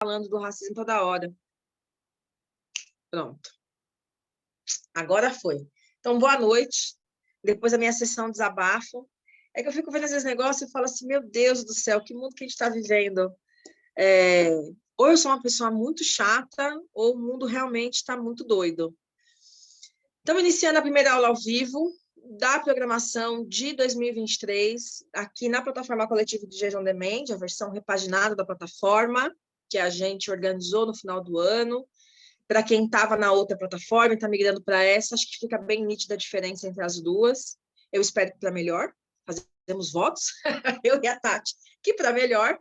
falando do racismo toda hora. Pronto. Agora foi. Então, boa noite. Depois da minha sessão de desabafo. É que eu fico vendo esses negócios e falo assim, meu Deus do céu, que mundo que a gente está vivendo. Ou eu sou uma pessoa muito chata, ou o mundo realmente está muito doido. Estamos iniciando a primeira aula ao vivo da programação de 2023, aqui na plataforma coletiva de Jeja On Demand, a versão repaginada da plataforma, que a gente organizou no final do ano. Para quem estava na outra plataforma e está migrando para essa, acho que fica bem nítida a diferença entre as duas. Eu espero que para melhor, fazemos votos, eu e a Tati, que para melhor.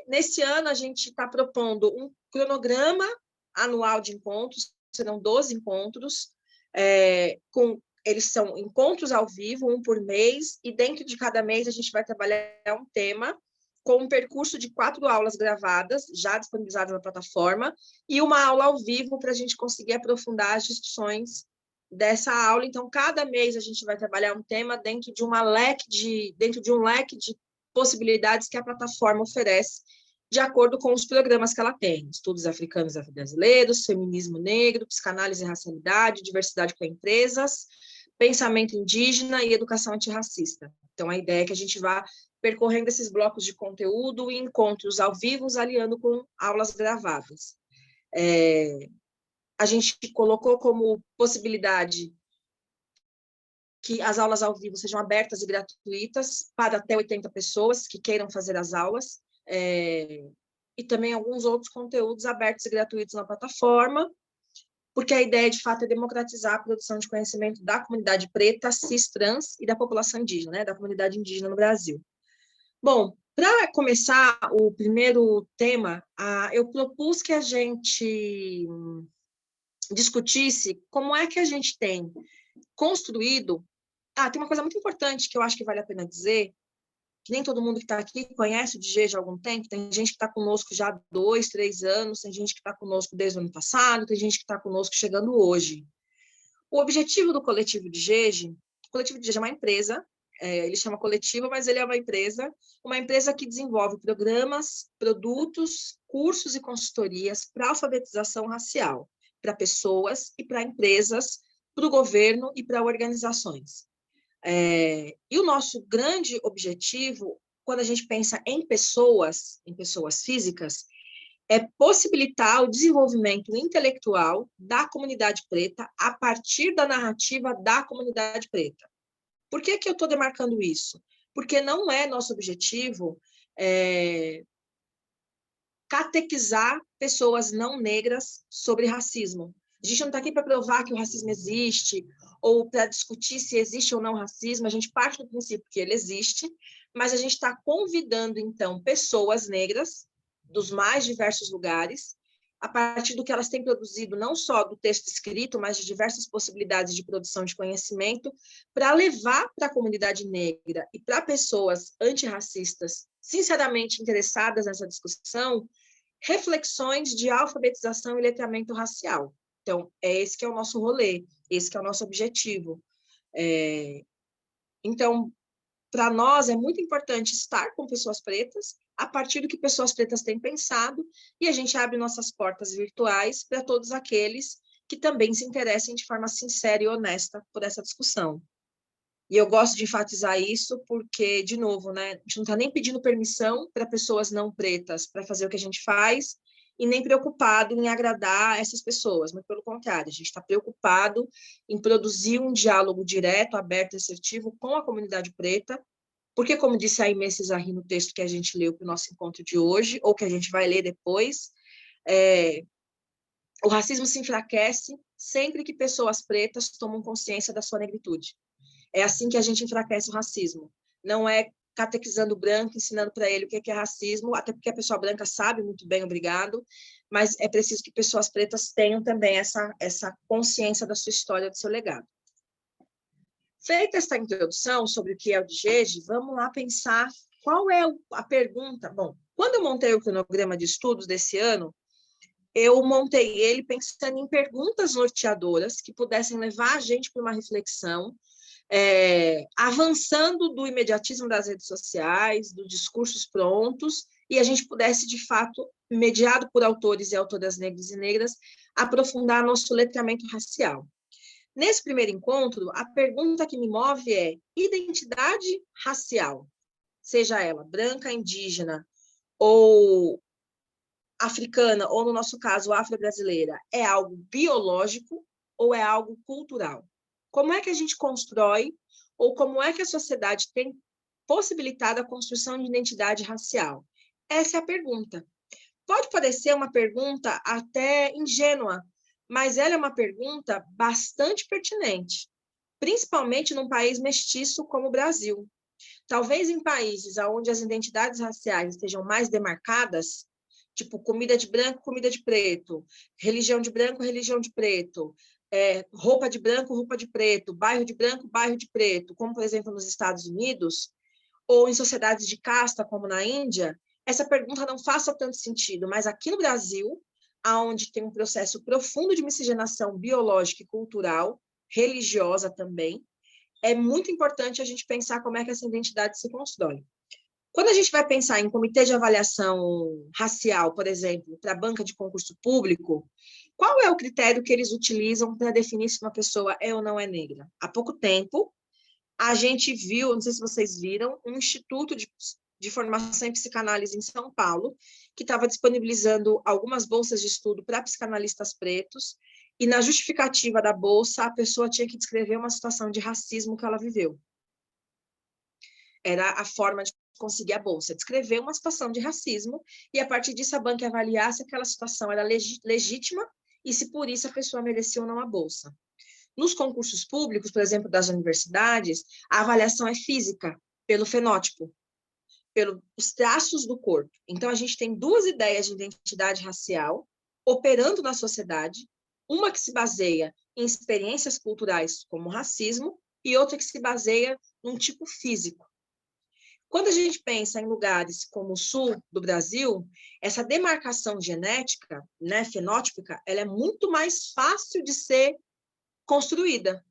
Nesse ano, a gente está propondo um cronograma anual de encontros, serão 12 encontros, eles são encontros ao vivo, um por mês, e dentro de cada mês a gente vai trabalhar um tema, com um percurso de 4 aulas gravadas, já disponibilizadas na plataforma, e uma aula ao vivo para a gente conseguir aprofundar as discussões dessa aula. Então, cada mês a gente vai trabalhar um tema dentro de um leque de possibilidades que a plataforma oferece, de acordo com os programas que ela tem: estudos africanos e afro-brasileiros, feminismo negro, psicanálise e racialidade, diversidade com empresas, pensamento indígena e educação antirracista. Então, a ideia é que a gente vá percorrendo esses blocos de conteúdo e encontros ao vivo, aliando com aulas gravadas. A gente colocou como possibilidade que as aulas ao vivo sejam abertas e gratuitas para até 80 pessoas que queiram fazer as aulas, e também alguns outros conteúdos abertos e gratuitos na plataforma, porque a ideia, de fato, é democratizar a produção de conhecimento da comunidade preta, cis, trans e da população indígena, da comunidade indígena no Brasil. Bom, para começar o primeiro tema, eu propus que a gente discutisse como é que a gente tem construído... tem uma coisa muito importante que eu acho que vale a pena dizer, que nem todo mundo que está aqui conhece o DG há algum tempo, tem gente que está conosco já há 2, 3 anos, tem gente que está conosco desde o ano passado, tem gente que está conosco chegando hoje. O objetivo do Coletivo DG, o Coletivo DG é uma empresa, ele chama coletivo, mas ele é uma empresa que desenvolve programas, produtos, cursos e consultorias para alfabetização racial, para pessoas e para empresas, para o governo e para organizações. E o nosso grande objetivo, quando a gente pensa em pessoas físicas, é possibilitar o desenvolvimento intelectual da comunidade preta a partir da narrativa da comunidade preta. Por que eu estou demarcando isso? Porque não é nosso objetivo catequizar pessoas não negras sobre racismo. A gente não está aqui para provar que o racismo existe ou para discutir se existe ou não racismo. A gente parte do princípio que ele existe, mas a gente está convidando, então, pessoas negras dos mais diversos lugares, a partir do que elas têm produzido, não só do texto escrito, mas de diversas possibilidades de produção de conhecimento, para levar para a comunidade negra e para pessoas antirracistas sinceramente interessadas nessa discussão, reflexões de alfabetização e letramento racial. Então, esse que é o nosso rolê, esse que é o nosso objetivo. Então, para nós é muito importante estar com pessoas pretas, a partir do que pessoas pretas têm pensado, e a gente abre nossas portas virtuais para todos aqueles que também se interessem de forma sincera e honesta por essa discussão. E eu gosto de enfatizar isso porque, de novo, a gente não está nem pedindo permissão para pessoas não pretas para fazer o que a gente faz, e nem preocupado em agradar essas pessoas, mas pelo contrário, a gente está preocupado em produzir um diálogo direto, aberto e assertivo com a comunidade preta, porque, como disse a Aimee Cesarri no texto que a gente leu para o nosso encontro de hoje, ou que a gente vai ler depois, o racismo se enfraquece sempre que pessoas pretas tomam consciência da sua negritude. É assim que a gente enfraquece o racismo. Não é catequizando o branco, ensinando para ele o que é racismo, até porque a pessoa branca sabe muito bem, obrigado, mas é preciso que pessoas pretas tenham também essa consciência da sua história, do seu legado. Feita esta introdução sobre o que é o DGEG, vamos lá pensar qual é a pergunta. Bom, quando eu montei o cronograma de estudos desse ano, eu montei ele pensando em perguntas norteadoras que pudessem levar a gente para uma reflexão, avançando do imediatismo das redes sociais, dos discursos prontos, e a gente pudesse, de fato, mediado por autores e autoras negros e negras, aprofundar nosso letramento racial. Nesse primeiro encontro, a pergunta que me move é: identidade racial, seja ela branca, indígena ou africana, ou no nosso caso, afro-brasileira, é algo biológico ou é algo cultural? Como é que a gente constrói, ou como é que a sociedade tem possibilitado a construção de identidade racial? Essa é a pergunta. Pode parecer uma pergunta até ingênua, mas ela é uma pergunta bastante pertinente, principalmente num país mestiço como o Brasil. Talvez em países onde as identidades raciais estejam mais demarcadas, tipo comida de branco, comida de preto, religião de branco, religião de preto, roupa de branco, roupa de preto, bairro de branco, bairro de preto, como, por exemplo, nos Estados Unidos, ou em sociedades de casta, como na Índia, essa pergunta não faça tanto sentido, mas aqui no Brasil, onde tem um processo profundo de miscigenação biológica e cultural, religiosa também, é muito importante a gente pensar como é que essa identidade se constrói. Quando a gente vai pensar em comitê de avaliação racial, por exemplo, para a banca de concurso público, qual é o critério que eles utilizam para definir se uma pessoa é ou não é negra? Há pouco tempo, a gente viu, não sei se vocês viram, um instituto de formação em psicanálise em São Paulo, que estava disponibilizando algumas bolsas de estudo para psicanalistas pretos, e na justificativa da bolsa, a pessoa tinha que descrever uma situação de racismo que ela viveu. Era a forma de conseguir a bolsa, descrever uma situação de racismo, e a partir disso a banca avaliar se aquela situação era legítima e se por isso a pessoa merecia ou não a bolsa. Nos concursos públicos, por exemplo, das universidades, a avaliação é física, pelo fenótipo, pelos traços do corpo. Então, a gente tem duas ideias de identidade racial operando na sociedade, uma que se baseia em experiências culturais, como o racismo, e outra que se baseia num tipo físico. Quando a gente pensa em lugares como o sul do Brasil, essa demarcação genética, né, fenótipica, ela é muito mais fácil de ser construída,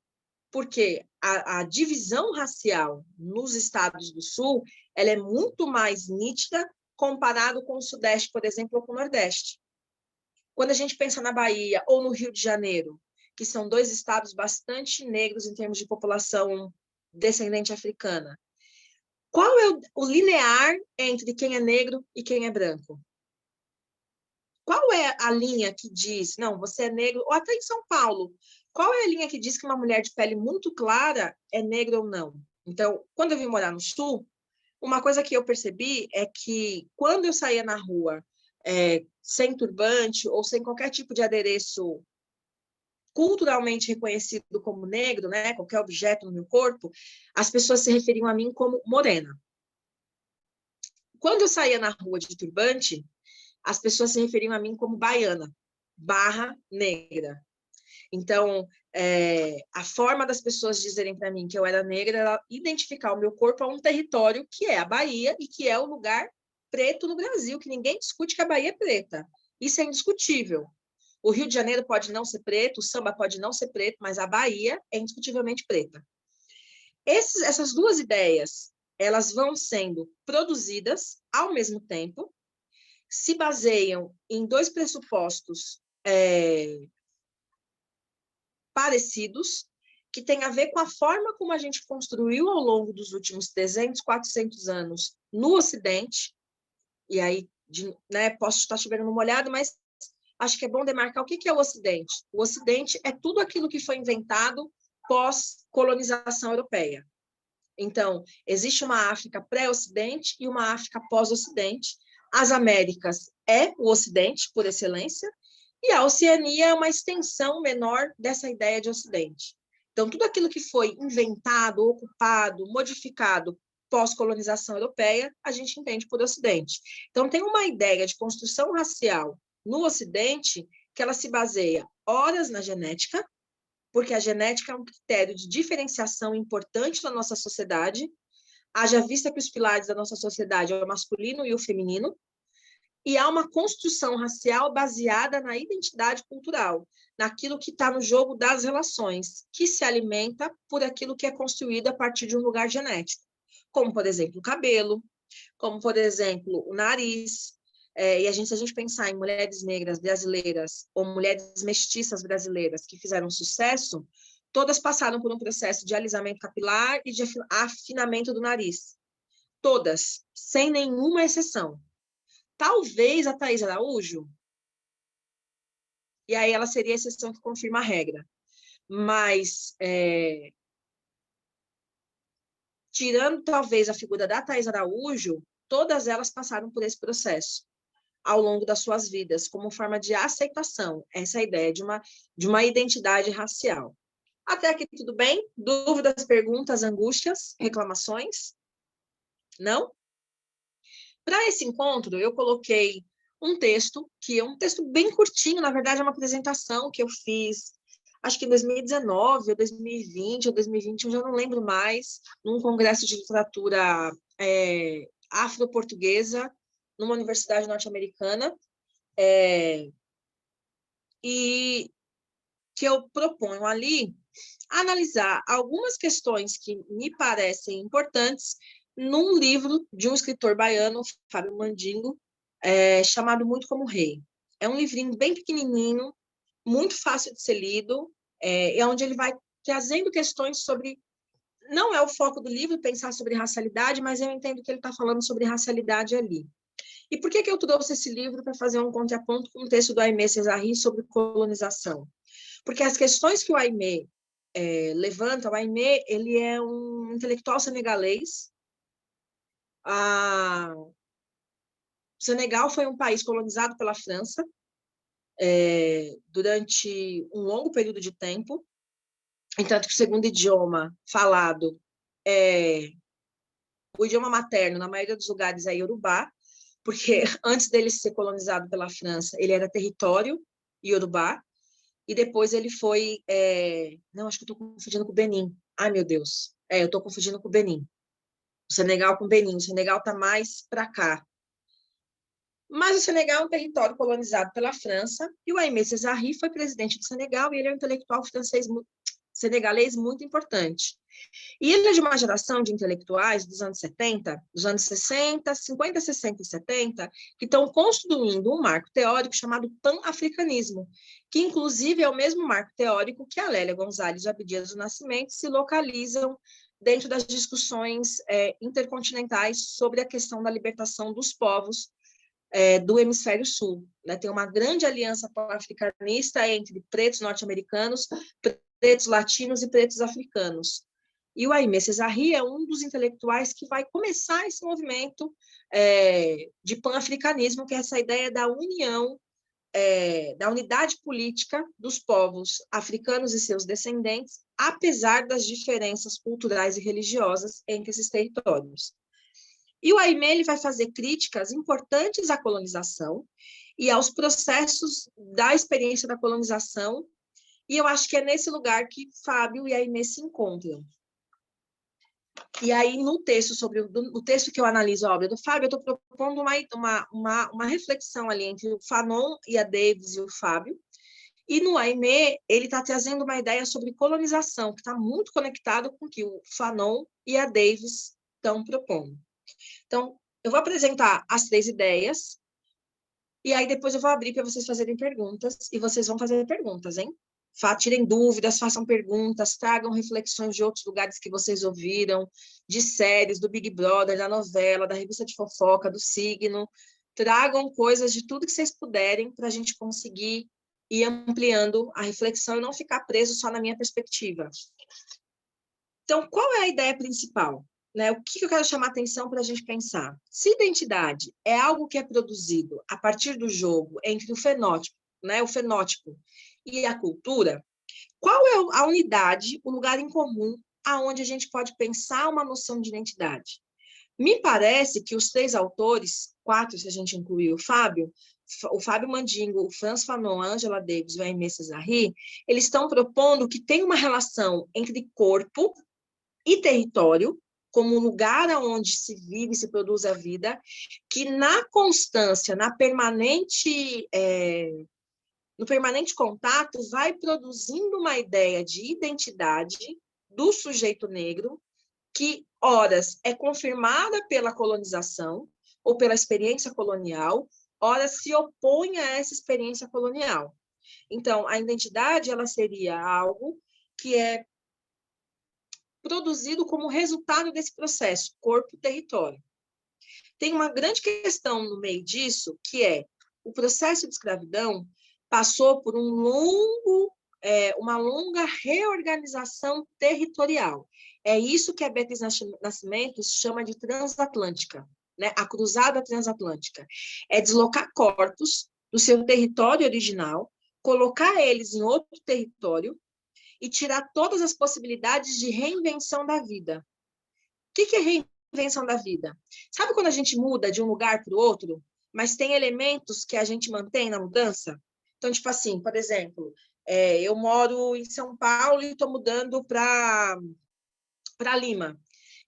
porque a divisão racial nos estados do sul, ela é muito mais nítida comparado com o sudeste, por exemplo, ou com o nordeste. Quando a gente pensa na Bahia ou no Rio de Janeiro, que são dois estados bastante negros em termos de população descendente africana, qual é o linear entre quem é negro e quem é branco? Qual é a linha que diz, não, você é negro, ou até em São Paulo, qual é a linha que diz que uma mulher de pele muito clara é negra ou não? Então, quando eu vim morar no Sul, uma coisa que eu percebi é que quando eu saía na rua sem turbante ou sem qualquer tipo de adereço culturalmente reconhecido como negro, né, qualquer objeto no meu corpo, as pessoas se referiam a mim como morena. Quando eu saía na rua de turbante, as pessoas se referiam a mim como baiana, /negra. Então, a forma das pessoas dizerem para mim que eu era negra era identificar o meu corpo a um território que é a Bahia e que é o lugar preto no Brasil, que ninguém discute que a Bahia é preta. Isso é indiscutível. O Rio de Janeiro pode não ser preto, o samba pode não ser preto, mas a Bahia é indiscutivelmente preta. Essas duas ideias, elas vão sendo produzidas ao mesmo tempo, se baseiam em dois pressupostos parecidos, que tem a ver com a forma como a gente construiu ao longo dos últimos 300, 400 anos no Ocidente, e aí posso estar chovendo uma olhada, mas acho que é bom demarcar o que é o Ocidente. O Ocidente é tudo aquilo que foi inventado pós-colonização europeia. Então, existe uma África pré-Ocidente e uma África pós-Ocidente. As Américas é o Ocidente, por excelência, e a Oceania é uma extensão menor dessa ideia de Ocidente. Então, tudo aquilo que foi inventado, ocupado, modificado pós-colonização europeia, a gente entende por Ocidente. Então, tem uma ideia de construção racial no Ocidente que ela se baseia, ora, na genética, porque a genética é um critério de diferenciação importante na nossa sociedade, haja vista que os pilares da nossa sociedade é o masculino e o feminino, e há uma construção racial baseada na identidade cultural, naquilo que está no jogo das relações, que se alimenta por aquilo que é construído a partir de um lugar genético, como, por exemplo, o cabelo, como, por exemplo, o nariz. E se a gente pensar em mulheres negras brasileiras ou mulheres mestiças brasileiras que fizeram sucesso, todas passaram por um processo de alisamento capilar e de afinamento do nariz. Todas, sem nenhuma exceção. Talvez a Thaís Araújo, e aí ela seria a exceção que confirma a regra. Mas, tirando talvez a figura da Thaís Araújo, todas elas passaram por esse processo ao longo das suas vidas, como forma de aceitação, essa ideia de uma identidade racial. Até aqui tudo bem? Dúvidas, perguntas, angústias, reclamações? Não? Para esse encontro, eu coloquei um texto, que é um texto bem curtinho, na verdade é uma apresentação que eu fiz, acho que em 2019, ou 2020, ou 2021, já não lembro mais, num congresso de literatura afro-portuguesa, numa universidade norte-americana, e que eu proponho ali analisar algumas questões que me parecem importantes num livro de um escritor baiano, Fábio Mandingo, chamado Muito Como Rei. É um livrinho bem pequenininho, muito fácil de ser lido, onde ele vai trazendo questões sobre... Não é o foco do livro pensar sobre racialidade, mas eu entendo que ele está falando sobre racialidade ali. E por que eu trouxe esse livro para fazer um contraponto com o texto do Aimé Césaire sobre colonização? Porque as questões que o Aimé levanta, o Aimé, ele é um intelectual senegalês. O Senegal foi um país colonizado pela França durante um longo período de tempo, entanto que o segundo idioma falado o idioma materno, na maioria dos lugares, é Iorubá, porque antes dele ser colonizado pela França, ele era território Iorubá, e depois ele foi... Não, acho que eu estou confundindo com o Benin. Ai, meu Deus. Eu estou confundindo com o Benin. O Senegal com o Benin. O Senegal está mais para cá. Mas o Senegal é um território colonizado pela França, e o Aimé Césaire foi presidente do Senegal, e ele é um intelectual senegalês muito importante. E ele é de uma geração de intelectuais dos anos 70, dos anos 60, 50, 60 e 70, que estão construindo um marco teórico chamado pan-africanismo, que inclusive é o mesmo marco teórico que a Lélia Gonzalez e Abdias do Nascimento se localizam dentro das discussões intercontinentais sobre a questão da libertação dos povos do hemisfério sul. Né? Tem uma grande aliança pan-africanista entre pretos norte-americanos, pretos latinos e pretos africanos. E o Aimé Césaire é um dos intelectuais que vai começar esse movimento de pan-africanismo, que é essa ideia da união, da unidade política dos povos africanos e seus descendentes, apesar das diferenças culturais e religiosas entre esses territórios. E o Aimé ele vai fazer críticas importantes à colonização e aos processos da experiência da colonização, e eu acho que é nesse lugar que Fábio e Aimé se encontram. E aí, no texto, sobre o texto que eu analiso a obra do Fábio, eu estou propondo uma reflexão ali entre o Fanon e a Davis e o Fábio, e no Aimé, ele está trazendo uma ideia sobre colonização, que está muito conectado com o que o Fanon e a Davis estão propondo. Então, eu vou apresentar as 3 ideias, e aí depois eu vou abrir para vocês fazerem perguntas, e vocês vão fazer perguntas, hein? Tirem dúvidas, façam perguntas, tragam reflexões de outros lugares que vocês ouviram, de séries, do Big Brother, da novela, da revista de fofoca, do Signo. Tragam coisas de tudo que vocês puderem para a gente conseguir ir ampliando a reflexão e não ficar preso só na minha perspectiva. Então, qual é a ideia principal? Né? O que eu quero chamar a atenção para a gente pensar? Se identidade é algo que é produzido a partir do jogo entre o fenótipo, né, o fenótipo e a cultura, qual é a unidade, o lugar em comum aonde a gente pode pensar uma noção de identidade? Me parece que os 3 autores, 4 se a gente incluir o Fábio Mandingo, o Frantz Fanon, a Angela Davis e o Aimé Césaire, eles estão propondo que tem uma relação entre corpo e território, como lugar onde se vive e se produz a vida, que na constância, no permanente contato, vai produzindo uma ideia de identidade do sujeito negro que, horas, é confirmada pela colonização ou pela experiência colonial, horas se opõe a essa experiência colonial. Então, a identidade ela seria algo que é produzido como resultado desse processo, corpo-território. Tem uma grande questão no meio disso, que é o processo de escravidão passou por uma longa reorganização territorial. É isso que a Beatriz Nascimento chama de transatlântica, né? A cruzada transatlântica. É deslocar corpos do seu território original, colocar eles em outro território e tirar todas as possibilidades de reinvenção da vida. O que é reinvenção da vida? Sabe quando a gente muda de um lugar para o outro, mas tem elementos que a gente mantém na mudança? Então, tipo assim, por exemplo, eu moro em São Paulo e estou mudando para Lima.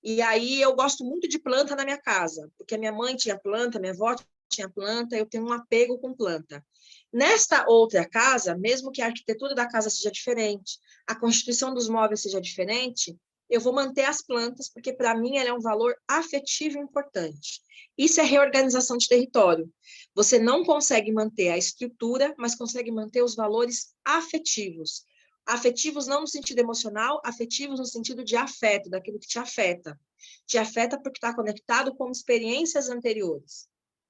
E aí eu gosto muito de planta na minha casa, porque a minha mãe tinha planta, minha avó tinha planta, eu tenho um apego com planta. Nesta outra casa, mesmo que a arquitetura da casa seja diferente, a constituição dos móveis seja diferente, eu vou manter as plantas, porque para mim ela é um valor afetivo importante. Isso é reorganização de território. Você não consegue manter a estrutura, mas consegue manter os valores afetivos. Afetivos não no sentido emocional, afetivos no sentido de afeto, daquilo que te afeta. Te afeta porque está conectado com experiências anteriores.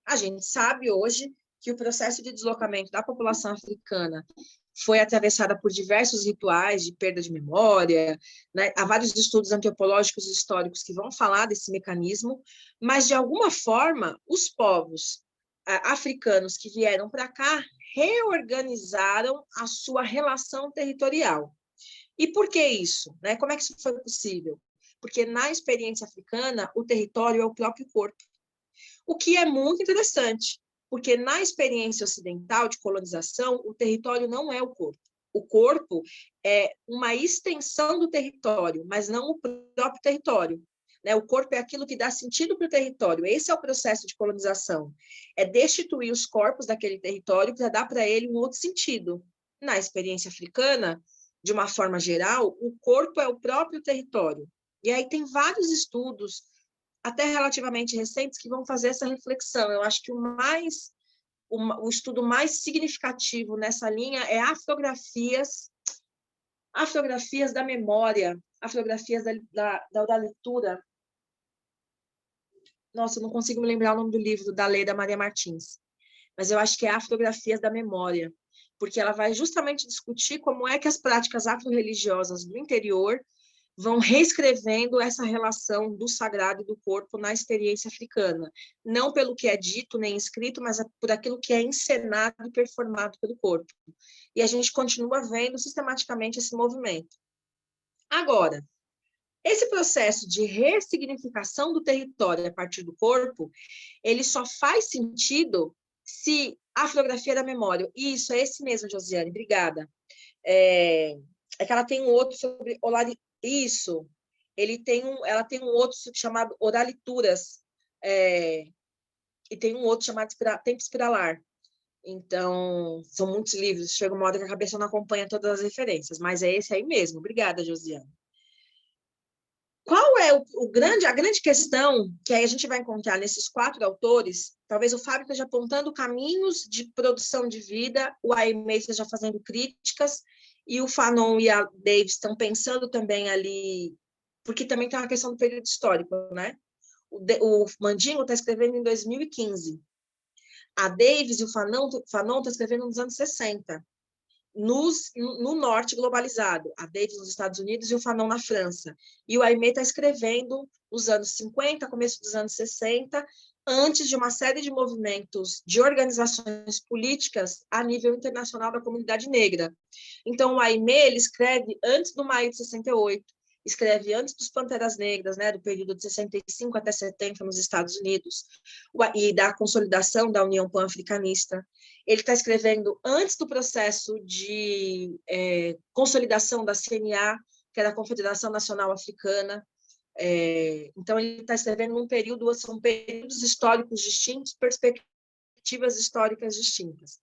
A gente sabe hoje que o processo de deslocamento da população africana foi atravessada por diversos rituais de perda de memória, né? Há vários estudos antropológicos e históricos que vão falar desse mecanismo, mas, de alguma forma, os povos africanos que vieram para cá reorganizaram a sua relação territorial. E por que isso? Né? Como é que isso foi possível? Porque, na experiência africana, o território é o próprio corpo. O que é muito interessante, porque na experiência ocidental de colonização, o território não é o corpo. O corpo é uma extensão do território, mas não o próprio território. Né? O corpo é aquilo que dá sentido para o território. Esse é o processo de colonização. É destituir os corpos daquele território para dar para ele um outro sentido. Na experiência africana, de uma forma geral, o corpo é o próprio território. E aí tem vários estudos até relativamente recentes, que vão fazer essa reflexão. Eu acho que o estudo mais significativo nessa linha é afrografias da memória, afrografias da leitura. Nossa, eu não consigo me lembrar o nome do livro, da Leda Maria Martins, mas eu acho que é Afrografias da Memória, porque ela vai justamente discutir como é que as práticas afro-religiosas do interior vão reescrevendo essa relação do sagrado e do corpo na experiência africana, não pelo que é dito nem escrito, mas por aquilo que é encenado e performado pelo corpo. E a gente continua vendo sistematicamente esse movimento. Agora, esse processo de ressignificação do território a partir do corpo, ele só faz sentido se a afrografia da memória, isso, é esse mesmo, Josiane, obrigada, é que ela tem um outro sobre isso, ela tem um outro chamado Oralituras, e tem um outro chamado Tempo Espiralar. Então, são muitos livros, chega uma hora que a cabeça não acompanha todas as referências, mas é esse aí mesmo. Obrigada, Josiane. Qual é a grande questão que aí a gente vai encontrar nesses 4 autores? Talvez o Fábio esteja apontando caminhos de produção de vida, o Aimee esteja fazendo críticas, e o Fanon e a Davis estão pensando também ali, porque também tem uma questão do período histórico, né? O Mandingo está escrevendo em 2015. A Davis e o Fanon estão escrevendo nos anos 60. No norte globalizado, a Davis nos Estados Unidos e o Fanon na França. E o Aimee está escrevendo nos anos 50, começo dos anos 60, antes de uma série de movimentos de organizações políticas a nível internacional da comunidade negra. Então, o Aimee ele escreve antes do Maio de 68, escreve antes dos Panteras Negras, né, do período de 65 até 70 nos Estados Unidos, e da consolidação da União Pan-Africanista. Ele está escrevendo antes do processo de consolidação da CNA, que era a Confederação Nacional Africana. Então, ele está escrevendo num período, são períodos históricos distintos, perspectivas históricas distintas.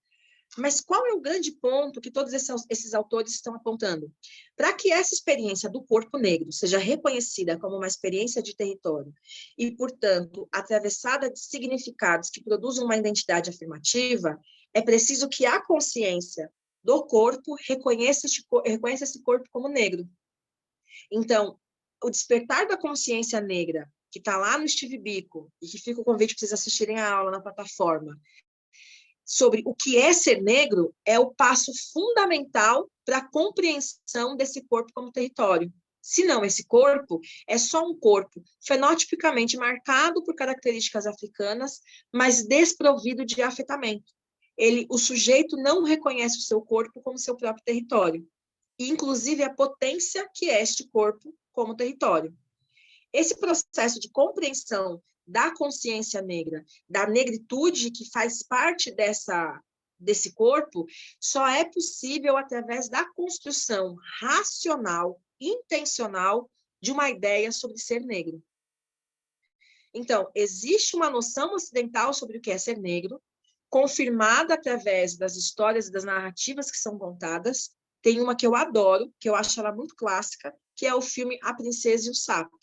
Mas qual é o grande ponto que todos esses autores estão apontando? Para que essa experiência do corpo negro seja reconhecida como uma experiência de território e, portanto, atravessada de significados que produzam uma identidade afirmativa, é preciso que a consciência do corpo reconheça esse corpo como negro. Então, o despertar da consciência negra, que está lá no Steve Biko, e que fica o convite para vocês assistirem a aula na plataforma, sobre o que é ser negro, é o passo fundamental para a compreensão desse corpo como território. Se não, esse corpo é só um corpo fenotipicamente marcado por características africanas, mas desprovido de afetamento. O sujeito não reconhece o seu corpo como seu próprio território, e inclusive a potência que é este corpo como território. Esse processo de compreensão da consciência negra, da negritude que faz parte desse corpo, só é possível através da construção racional, intencional, de uma ideia sobre ser negro. Então, existe uma noção ocidental sobre o que é ser negro, confirmada através das histórias e das narrativas que são contadas. Tem uma que eu adoro, que eu acho ela muito clássica, que é o filme A Princesa e o Sapo.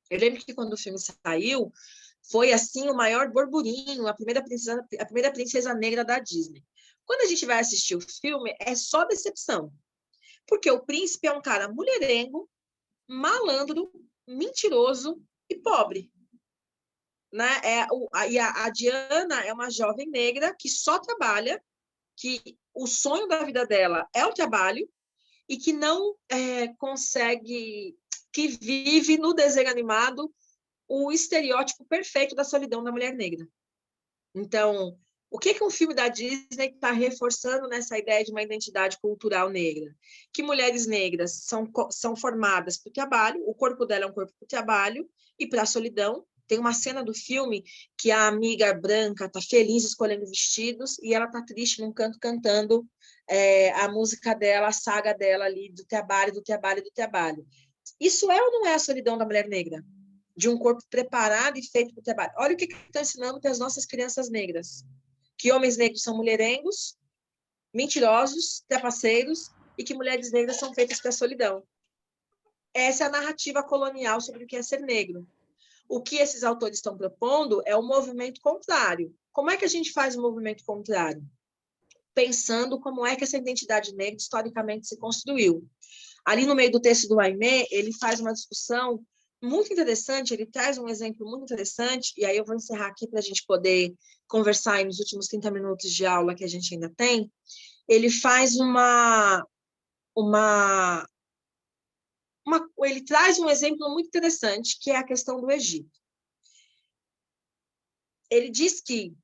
Eu lembro que quando o filme saiu, foi assim o maior burburinho, a primeira princesa negra da Disney. Quando a gente vai assistir o filme, é só decepção. Porque o príncipe é um cara mulherengo, malandro, mentiroso e pobre. Né? A Diana é uma jovem negra que só trabalha, que o sonho da vida dela é o trabalho e que não consegue, que vive no desenho animado o estereótipo perfeito da solidão da mulher negra. Então, o que um filme da Disney está reforçando nessa ideia de uma identidade cultural negra? Que mulheres negras são formadas para o trabalho, o corpo dela é um corpo para o trabalho e para a solidão. Tem uma cena do filme que a amiga branca está feliz escolhendo vestidos e ela está triste num canto cantando a música dela, a saga dela ali do trabalho, do trabalho, do trabalho. Isso é ou não é a solidão da mulher negra? De um corpo preparado e feito para o trabalho. Olha o que está ensinando para as nossas crianças negras. Que homens negros são mulherengos, mentirosos, trapaceiros, e que mulheres negras são feitas para a solidão. Essa é a narrativa colonial sobre o que é ser negro. O que esses autores estão propondo é um movimento contrário. Como é que a gente faz um movimento contrário? Pensando como é que essa identidade negra historicamente se construiu. Ali no meio do texto do Aimé, ele faz uma discussão muito interessante, ele traz um exemplo muito interessante, e aí eu vou encerrar aqui para a gente poder conversar aí nos últimos 30 minutos de aula que a gente ainda tem. Ele faz ele traz um exemplo muito interessante, que é a questão do Egito. Ele diz que,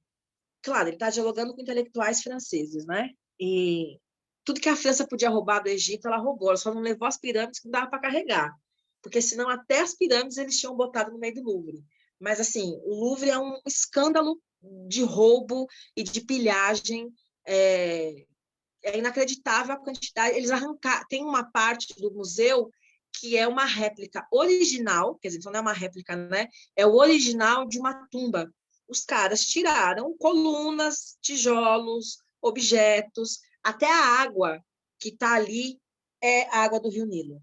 claro, ele está dialogando com intelectuais franceses, né? E tudo que a França podia roubar do Egito, ela roubou, ela só não levou as pirâmides que não dava para carregar, porque senão até as pirâmides eles tinham botado no meio do Louvre. Mas, assim, o Louvre é um escândalo de roubo e de pilhagem, é inacreditável a quantidade. Eles arrancaram, tem uma parte do museu que é uma réplica original, quer dizer, então não é uma réplica, né? É o original de uma tumba. Os caras tiraram colunas, tijolos, objetos, até a água que está ali é a água do Rio Nilo.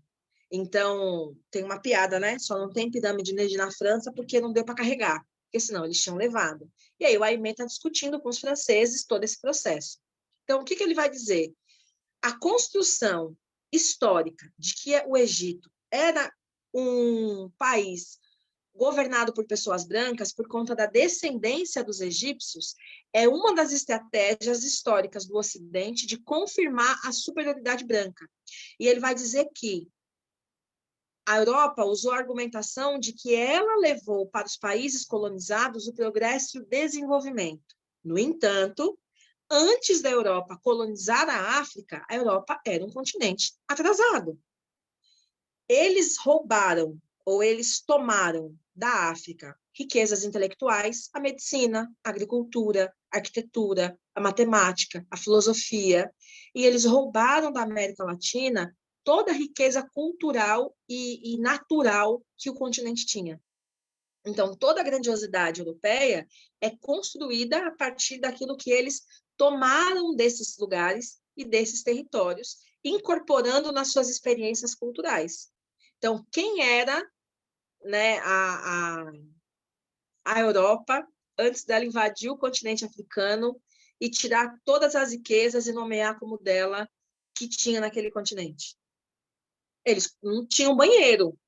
Então, tem uma piada, né? Só não tem pirâmide na França porque não deu para carregar, porque senão eles tinham levado. E aí o Aimé está discutindo com os franceses todo esse processo. Então, o que ele vai dizer? A construção histórica de que o Egito era um país governado por pessoas brancas por conta da descendência dos egípcios é uma das estratégias históricas do Ocidente de confirmar a superioridade branca. E ele vai dizer que a Europa usou a argumentação de que ela levou para os países colonizados o progresso e o desenvolvimento. No entanto, antes da Europa colonizar a África, a Europa era um continente atrasado. Eles roubaram, ou eles tomaram da África riquezas intelectuais, a medicina, a agricultura, a arquitetura, a matemática, a filosofia, e eles roubaram da América Latina toda a riqueza cultural e natural que o continente tinha. Então, toda a grandiosidade europeia é construída a partir daquilo que eles tomaram desses lugares e desses territórios, incorporando nas suas experiências culturais. Então, quem era, né, a Europa antes dela invadir o continente africano e tirar todas as riquezas e nomear como dela que tinha naquele continente? Eles não tinham banheiro,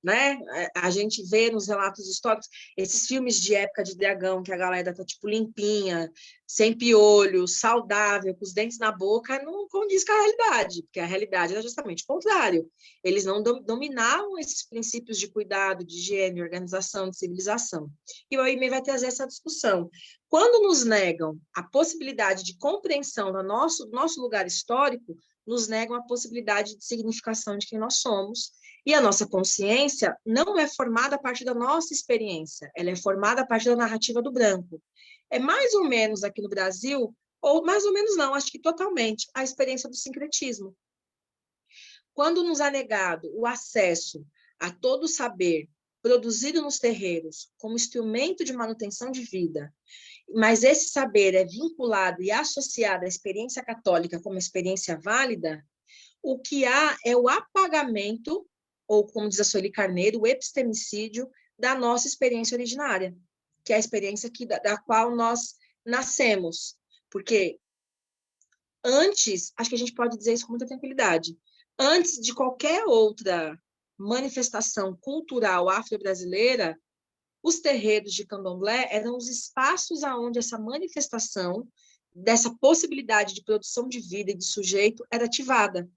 né? A gente vê nos relatos históricos esses filmes de época de dragão, que a galera tá tipo limpinha, sem piolho, saudável, com os dentes na boca, não condiz com a realidade, porque a realidade era justamente o contrário. Eles não dominavam esses princípios de cuidado, de higiene, organização, de civilização. E o AIME vai trazer essa discussão. Quando nos negam a possibilidade de compreensão do nosso lugar histórico, nos negam a possibilidade de significação de quem nós somos. E a nossa consciência não é formada a partir da nossa experiência, ela é formada a partir da narrativa do branco. É mais ou menos aqui no Brasil, ou mais ou menos não, acho que totalmente, a experiência do sincretismo. Quando nos é negado o acesso a todo o saber produzido nos terreiros como instrumento de manutenção de vida, mas esse saber é vinculado e associado à experiência católica como experiência válida, o que há é o apagamento, ou como diz a Sueli Carneiro, o epistemicídio da nossa experiência originária, que é a experiência da qual nós nascemos. Porque antes, acho que a gente pode dizer isso com muita tranquilidade, antes de qualquer outra manifestação cultural afro-brasileira, os terreiros de candomblé eram os espaços aonde essa manifestação dessa possibilidade de produção de vida e de sujeito era ativada,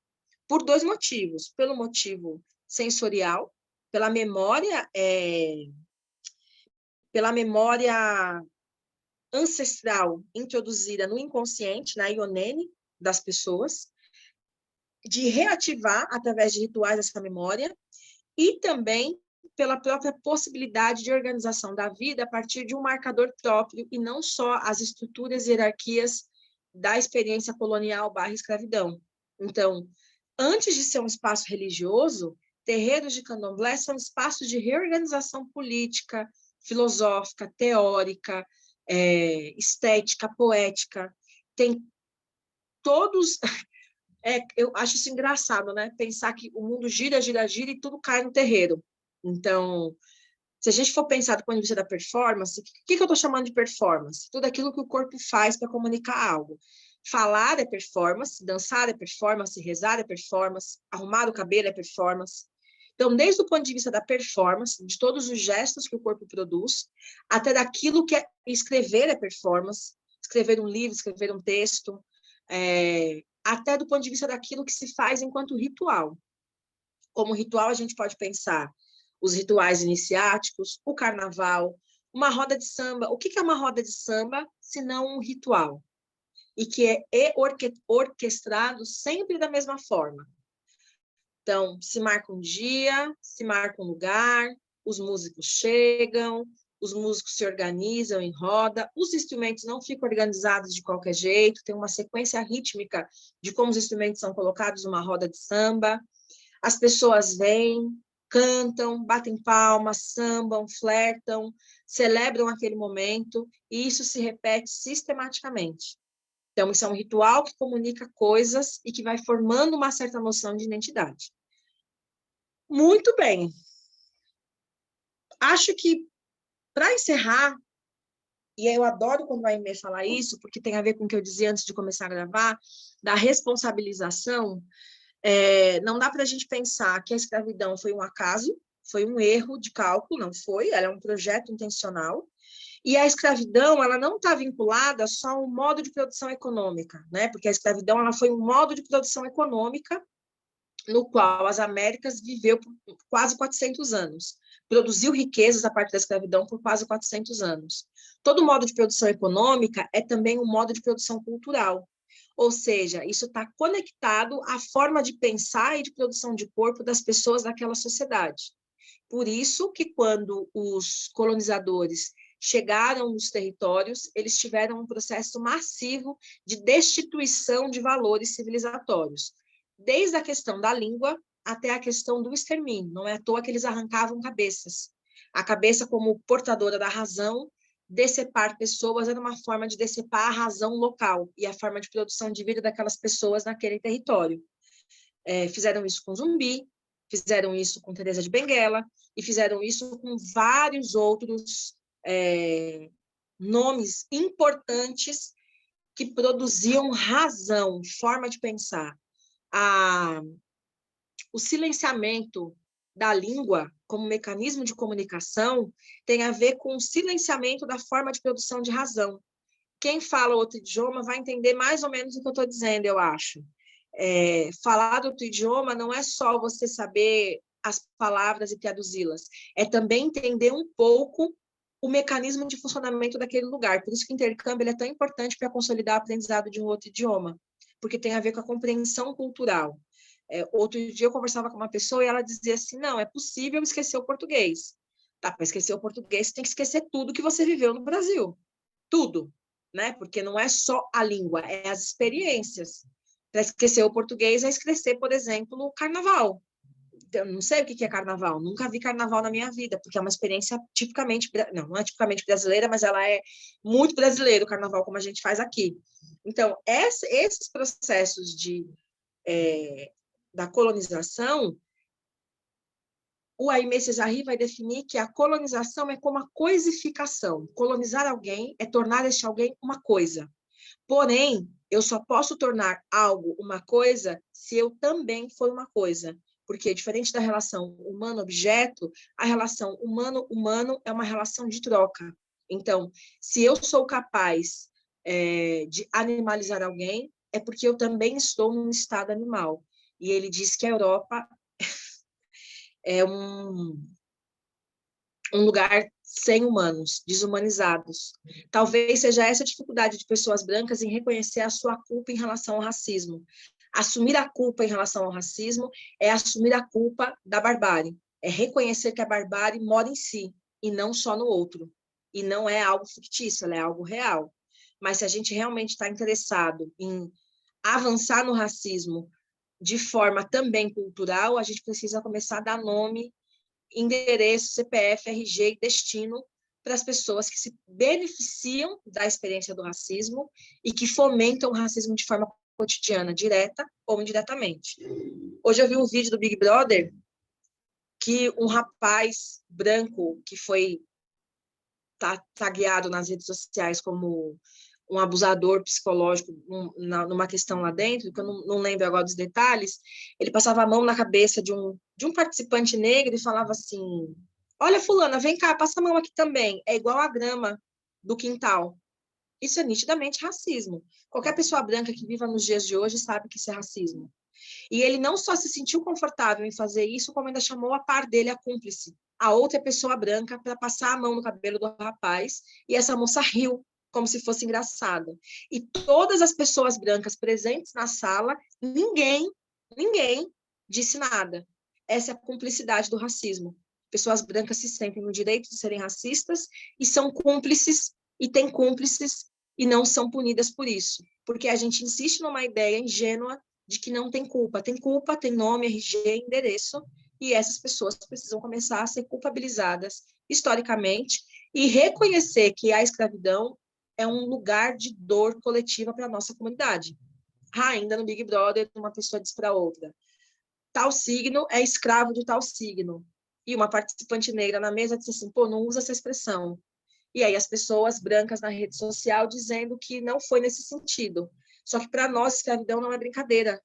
por dois motivos. Pelo motivo sensorial, pela memória ancestral introduzida no inconsciente, na ionene das pessoas, de reativar, através de rituais, essa memória, e também pela própria possibilidade de organização da vida a partir de um marcador próprio, e não só as estruturas e hierarquias da experiência colonial / escravidão. Então, antes de ser um espaço religioso, terreiros de candomblé são espaços de reorganização política, filosófica, teórica, estética, poética. Tem todos... eu acho isso engraçado, né? Pensar que o mundo gira, gira, gira e tudo cai no terreiro. Então, se a gente for pensar do ponto de vista da performance, o que eu estou chamando de performance? Tudo aquilo que o corpo faz para comunicar algo. Falar é performance, dançar é performance, rezar é performance, arrumar o cabelo é performance. Então, desde o ponto de vista da performance, de todos os gestos que o corpo produz, até daquilo que é escrever é performance, escrever um livro, escrever um texto, até do ponto de vista daquilo que se faz enquanto ritual. Como ritual, a gente pode pensar os rituais iniciáticos, o carnaval, uma roda de samba. O que é uma roda de samba, se não um ritual? E que é orquestrado sempre da mesma forma. Então, se marca um dia, se marca um lugar, os músicos chegam, os músicos se organizam em roda, os instrumentos não ficam organizados de qualquer jeito, tem uma sequência rítmica de como os instrumentos são colocados numa roda de samba, as pessoas vêm, cantam, batem palmas, sambam, flertam, celebram aquele momento, e isso se repete sistematicamente. Então, isso é um ritual que comunica coisas e que vai formando uma certa noção de identidade. Muito bem. Acho que, para encerrar, e eu adoro quando a Aimee fala isso, porque tem a ver com o que eu dizia antes de começar a gravar, da responsabilização. Não dá para a gente pensar que a escravidão foi um acaso, foi um erro de cálculo, não foi, ela é um projeto intencional, e a escravidão, ela não está vinculada só a um modo de produção econômica, né? Porque a escravidão, ela foi um modo de produção econômica no qual as Américas viveu por quase 400 anos, produziu riquezas a partir da escravidão por quase 400 anos. Todo modo de produção econômica é também um modo de produção cultural, ou seja, isso está conectado à forma de pensar e de produção de corpo das pessoas daquela sociedade. Por isso que quando os colonizadores chegaram nos territórios, eles tiveram um processo massivo de destituição de valores civilizatórios, desde a questão da língua até a questão do extermínio. Não é à toa que eles arrancavam cabeças. A cabeça como portadora da razão decepar pessoas era uma forma de decepar a razão local e a forma de produção de vida daquelas pessoas naquele território. Fizeram isso com Zumbi, fizeram isso com Teresa de Benguela e fizeram isso com vários outros nomes importantes que produziam razão, forma de pensar. O silenciamento da língua como mecanismo de comunicação tem a ver com o silenciamento da forma de produção de razão. Quem fala outro idioma vai entender mais ou menos o que eu estou dizendo, eu acho. Falar do outro idioma não é só você saber as palavras e traduzi-las, é também entender um pouco o mecanismo de funcionamento daquele lugar. Por isso que o intercâmbio é tão importante para consolidar o aprendizado de um outro idioma, porque tem a ver com a compreensão cultural. Outro dia eu conversava com uma pessoa e ela dizia assim, não, é possível esquecer o português. Tá, para esquecer o português, você tem que esquecer tudo que você viveu no Brasil. Tudo, né? Porque não é só a língua, é as experiências. Para esquecer o português é esquecer, por exemplo, o carnaval. Eu não sei o que é carnaval, nunca vi carnaval na minha vida, porque é uma experiência tipicamente, não é tipicamente brasileira, mas ela é muito brasileira, o carnaval, como a gente faz aqui. Então, esses processos da colonização, o Aimé Césaire vai definir que a colonização é como a coisificação. Colonizar alguém é tornar este alguém uma coisa. Porém, eu só posso tornar algo uma coisa se eu também for uma coisa. Porque, diferente da relação humano-objeto, a relação humano-humano é uma relação de troca. Então, se eu sou capaz de animalizar alguém, é porque eu também estou num estado animal. E ele diz que a Europa é um lugar sem humanos, desumanizados. Talvez seja essa a dificuldade de pessoas brancas em reconhecer a sua culpa em relação ao racismo. Assumir a culpa em relação ao racismo é assumir a culpa da barbárie, é reconhecer que a barbárie mora em si e não só no outro. E não é algo fictício, ela é algo real. Mas se a gente realmente está interessado em avançar no racismo de forma também cultural, a gente precisa começar a dar nome, endereço, CPF, RG e destino para as pessoas que se beneficiam da experiência do racismo e que fomentam o racismo de forma cotidiana, direta ou indiretamente. Hoje eu vi um vídeo do Big Brother que um rapaz branco que foi tagueado nas redes sociais como um abusador psicológico numa questão lá dentro, que eu não lembro agora dos detalhes, ele passava a mão na cabeça de um participante negro e falava assim, olha, fulana, vem cá, passa a mão aqui também, é igual a grama do quintal. Isso é nitidamente racismo. Qualquer pessoa branca que viva nos dias de hoje sabe que isso é racismo. E ele não só se sentiu confortável em fazer isso, como ainda chamou a par dele a cúmplice, a outra pessoa branca, para passar a mão no cabelo do rapaz, e essa moça riu, como se fosse engraçada. E todas as pessoas brancas presentes na sala, ninguém disse nada. Essa é a cumplicidade do racismo. Pessoas brancas se sentem no direito de serem racistas e são cúmplices, e têm cúmplices, e não são punidas por isso. Porque a gente insiste numa ideia ingênua de que não tem culpa. Tem culpa, tem nome, RG, endereço, e essas pessoas precisam começar a ser culpabilizadas historicamente e reconhecer que a escravidão é um lugar de dor coletiva para a nossa comunidade. Ainda no Big Brother, uma pessoa diz para outra, tal signo é escravo de tal signo. E uma participante negra na mesa disse assim, pô, não usa essa expressão. E aí as pessoas brancas na rede social dizendo que não foi nesse sentido. Só que para nós, escravidão não é brincadeira.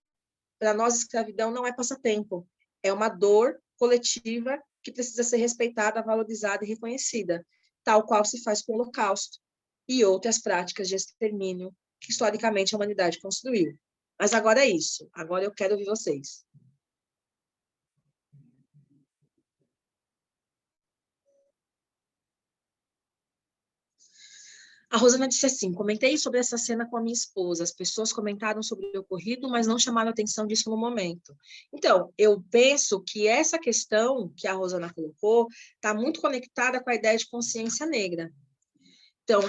Para nós, escravidão não é passatempo. É uma dor coletiva que precisa ser respeitada, valorizada e reconhecida, tal qual se faz com o Holocausto e outras práticas de extermínio que, historicamente, a humanidade construiu. Mas agora é isso. Agora eu quero ouvir vocês. A Rosana disse assim, comentei sobre essa cena com a minha esposa, as pessoas comentaram sobre o ocorrido, mas não chamaram atenção disso no momento. Então, eu penso que essa questão que a Rosana colocou está muito conectada com a ideia de consciência negra. Então,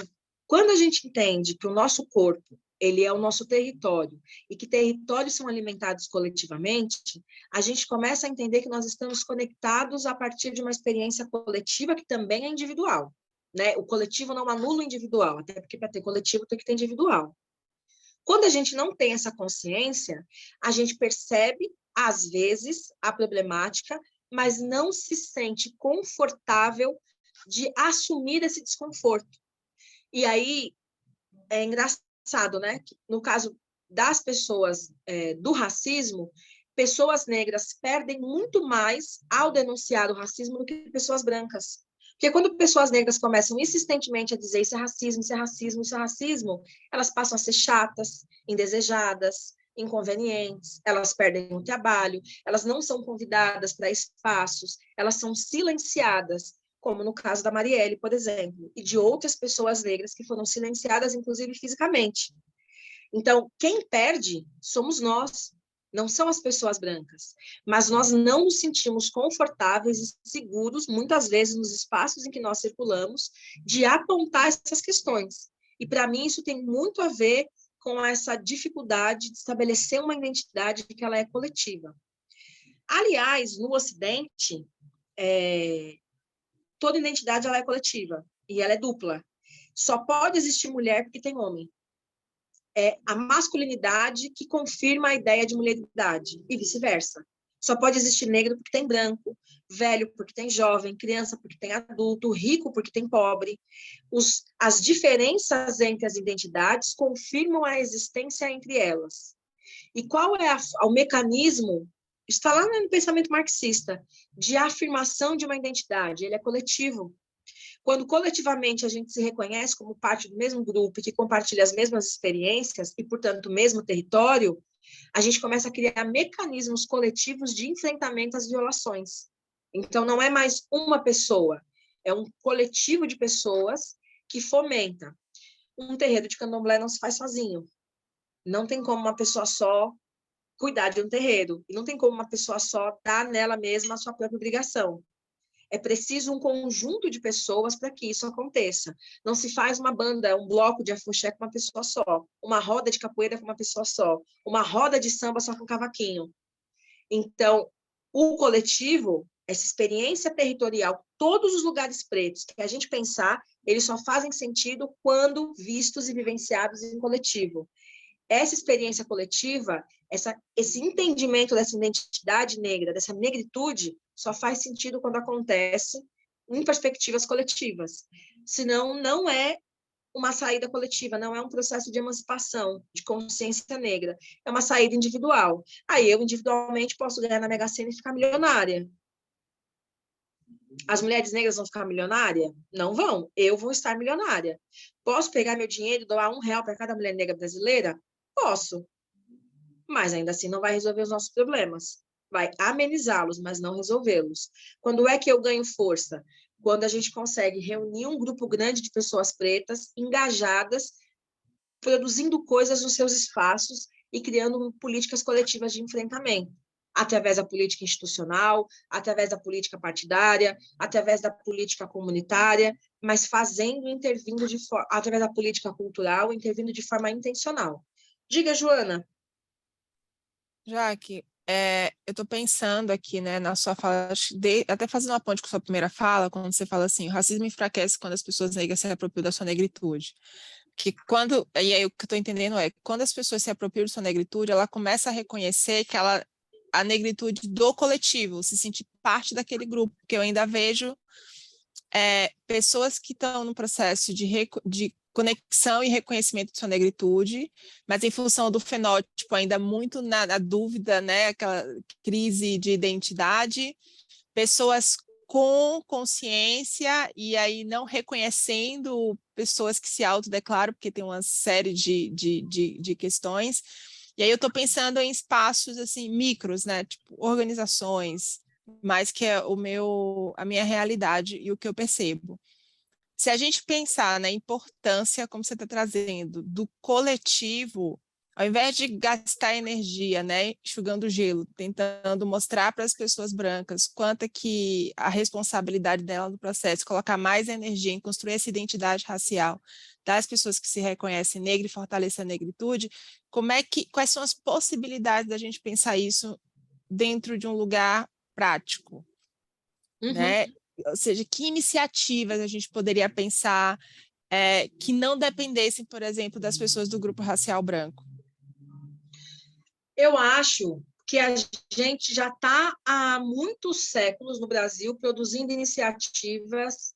quando a gente entende que o nosso corpo, ele é o nosso território, e que territórios são alimentados coletivamente, a gente começa a entender que nós estamos conectados a partir de uma experiência coletiva que também é individual. né? O coletivo não anula o individual, até porque para ter coletivo tem que ter individual. Quando a gente não tem essa consciência, a gente percebe, às vezes, a problemática, mas não se sente confortável de assumir esse desconforto. E aí, é engraçado, né? Que no caso das pessoas do racismo, pessoas negras perdem muito mais ao denunciar o racismo do que pessoas brancas. Porque quando pessoas negras começam insistentemente a dizer isso é racismo, isso é racismo, isso é racismo, elas passam a ser chatas, indesejadas, inconvenientes, elas perdem o trabalho, elas não são convidadas para espaços, elas são silenciadas, como no caso da Marielle, por exemplo, e de outras pessoas negras que foram silenciadas, inclusive fisicamente. Então, quem perde somos nós, não são as pessoas brancas. Mas nós não nos sentimos confortáveis e seguros, muitas vezes, nos espaços em que nós circulamos, de apontar essas questões. E, para mim, isso tem muito a ver com essa dificuldade de estabelecer uma identidade que ela é coletiva. Aliás, no Ocidente, toda identidade ela é coletiva e ela é dupla. Só pode existir mulher porque tem homem. É a masculinidade que confirma a ideia de mulheridade e vice-versa. Só pode existir negro porque tem branco, velho porque tem jovem, criança porque tem adulto, rico porque tem pobre. As diferenças entre as identidades confirmam a existência entre elas. E qual é o mecanismo? Está lá no pensamento marxista, de afirmação de uma identidade. Ele é coletivo. Quando coletivamente a gente se reconhece como parte do mesmo grupo e que compartilha as mesmas experiências e, portanto, o mesmo território, a gente começa a criar mecanismos coletivos de enfrentamento às violações. Então, não é mais uma pessoa, é um coletivo de pessoas que fomenta. Um terreiro de candomblé não se faz sozinho. Não tem como uma pessoa só cuidar de um terreiro. E não tem como uma pessoa só dar nela mesma a sua própria obrigação. É preciso um conjunto de pessoas para que isso aconteça. Não se faz uma banda, um bloco de afuxé com uma pessoa só, uma roda de capoeira com uma pessoa só, uma roda de samba só com cavaquinho. Então, o coletivo, essa experiência territorial, todos os lugares pretos que a gente pensar, eles só fazem sentido quando vistos e vivenciados em coletivo. Essa experiência coletiva, esse entendimento dessa identidade negra, dessa negritude, só faz sentido quando acontece em perspectivas coletivas. Senão, não é uma saída coletiva, não é um processo de emancipação, de consciência negra. É uma saída individual. Aí eu, individualmente, posso ganhar na Mega Sena e ficar milionária. As mulheres negras vão ficar milionárias? Não vão. Eu vou estar milionária. Posso pegar meu dinheiro e doar R$ 1 para cada mulher negra brasileira? Posso. Mas ainda assim não vai resolver os nossos problemas. Vai amenizá-los, mas não resolvê-los. Quando é que eu ganho força? Quando a gente consegue reunir um grupo grande de pessoas pretas, engajadas, produzindo coisas nos seus espaços e criando políticas coletivas de enfrentamento. Através da política institucional, através da política partidária, através da política comunitária, mas fazendo, intervindo através da política cultural, intervindo de forma intencional. Diga, Joana. Jaque, eu estou pensando aqui, né, na sua fala, até fazendo uma ponte com a sua primeira fala, quando você fala assim, o racismo enfraquece quando as pessoas negras se apropriam da sua negritude. E aí o que eu estou entendendo é, quando as pessoas se apropriam da sua negritude, ela começa a reconhecer que a negritude do coletivo, se sentir parte daquele grupo, porque eu ainda vejo pessoas que estão no processo de conexão e reconhecimento de sua negritude, mas em função do fenótipo ainda muito na dúvida, né, aquela crise de identidade, pessoas com consciência e aí não reconhecendo pessoas que se autodeclaram, porque tem uma série de questões. E aí eu estou pensando em espaços assim micros, né, tipo organizações, mais que é a minha realidade e o que eu percebo. Se a gente pensar na importância, como você está trazendo, do coletivo, ao invés de gastar energia, né, enxugando gelo, tentando mostrar para as pessoas brancas quanto é que a responsabilidade dela no processo, colocar mais energia em construir essa identidade racial das pessoas que se reconhecem negra e fortalecer a negritude, quais são as possibilidades da gente pensar isso dentro de um lugar prático, né? ou seja, que iniciativas a gente poderia pensar que não dependessem, por exemplo, das pessoas do grupo racial branco? Eu acho que a gente já está há muitos séculos no Brasil produzindo iniciativas.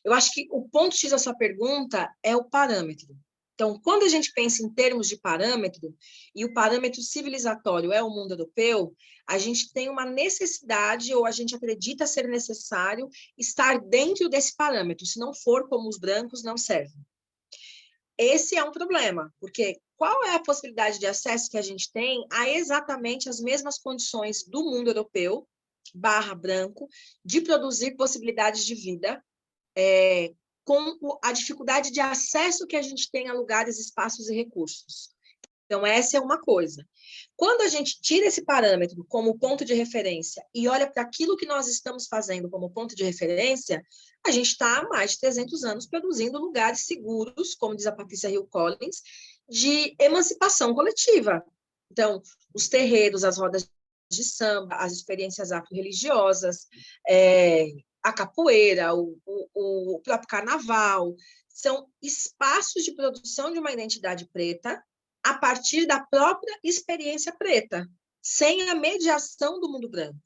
Eu acho que o ponto X da sua pergunta é o parâmetro. Então, quando a gente pensa em termos de parâmetro, e o parâmetro civilizatório é o mundo europeu, a gente tem uma necessidade, ou a gente acredita ser necessário, estar dentro desse parâmetro. Se não for como os brancos, não serve. Esse é um problema, porque qual é a possibilidade de acesso que a gente tem a exatamente as mesmas condições do mundo europeu, /branco, de produzir possibilidades de vida, com a dificuldade de acesso que a gente tem a lugares, espaços e recursos. Então, essa é uma coisa. Quando a gente tira esse parâmetro como ponto de referência e olha para aquilo que nós estamos fazendo como ponto de referência, a gente está há mais de 300 anos produzindo lugares seguros, como diz a Patrícia Hill Collins, de emancipação coletiva. Então, os terreiros, as rodas de samba, as experiências afro-religiosas, a capoeira, o próprio carnaval, são espaços de produção de uma identidade preta a partir da própria experiência preta, sem a mediação do mundo branco.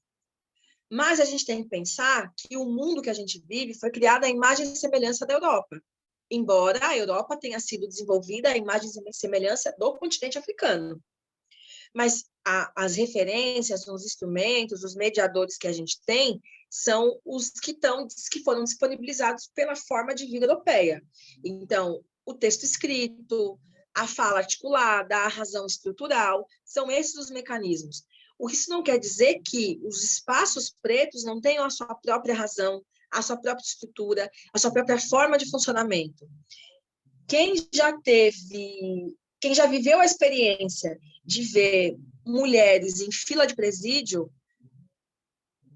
Mas a gente tem que pensar que o mundo que a gente vive foi criado à imagem e semelhança da Europa, embora a Europa tenha sido desenvolvida à imagem e semelhança do continente africano. Mas as referências, os instrumentos, os mediadores que a gente tem são os que foram disponibilizados pela forma de vida europeia. Então, o texto escrito, a fala articulada, a razão estrutural, são esses os mecanismos. Isso não quer dizer que os espaços pretos não tenham a sua própria razão, a sua própria estrutura, a sua própria forma de funcionamento. Quem já viveu a experiência de ver mulheres em fila de presídio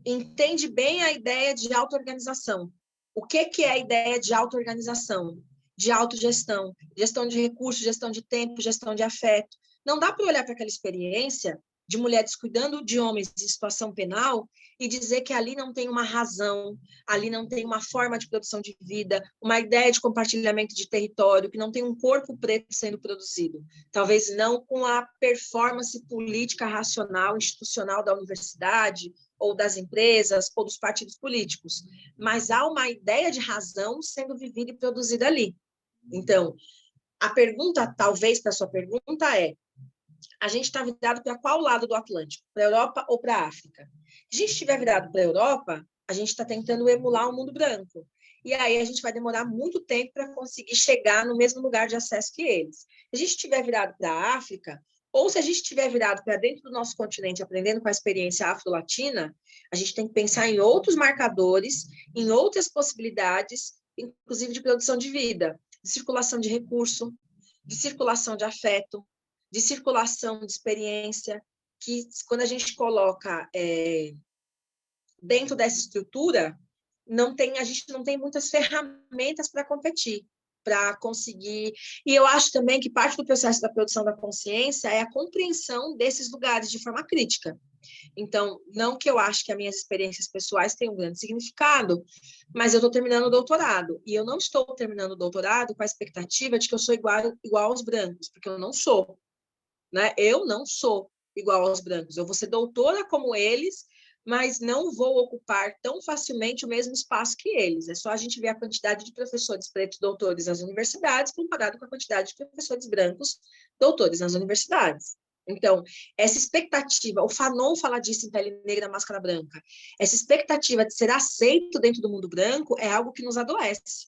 entende bem a ideia de auto-organização. O que é a ideia de auto-organização? De autogestão, gestão de recursos, gestão de tempo, gestão de afeto. Não dá para olhar para aquela experiência de mulheres cuidando de homens em situação penal e dizer que ali não tem uma razão, ali não tem uma forma de produção de vida, uma ideia de compartilhamento de território, que não tem um corpo preto sendo produzido. Talvez não com a performance política, racional, institucional da universidade, ou das empresas, ou dos partidos políticos, mas há uma ideia de razão sendo vivida e produzida ali. Então, a pergunta, talvez, para a sua pergunta a gente está virado para qual lado do Atlântico? Para a Europa ou para a África? Se a gente estiver virado para a Europa, a gente está tentando emular o mundo branco. E aí a gente vai demorar muito tempo para conseguir chegar no mesmo lugar de acesso que eles. Se a gente estiver virado para a África, ou se a gente estiver virado para dentro do nosso continente, aprendendo com a experiência afro-latina, a gente tem que pensar em outros marcadores, em outras possibilidades, inclusive de produção de vida, de circulação de recurso, de circulação de afeto, de circulação de experiência, que quando a gente coloca dentro dessa estrutura, a gente não tem muitas ferramentas para competir, para conseguir. E eu acho também que parte do processo da produção da consciência é a compreensão desses lugares de forma crítica. Então, não que eu acho que as minhas experiências pessoais tenham um grande significado, mas eu estou terminando o doutorado, e eu não estou terminando o doutorado com a expectativa de que eu sou igual aos brancos, porque eu não sou. Né? Eu não sou igual aos brancos. Eu vou ser doutora como eles, mas não vou ocupar tão facilmente o mesmo espaço que eles. É só a gente ver a quantidade de professores pretos doutores nas universidades comparado com a quantidade de professores brancos doutores nas universidades. Então, essa expectativa, o Fanon fala disso em Pele Negra, Máscara Branca, essa expectativa de ser aceito dentro do mundo branco é algo que nos adoece.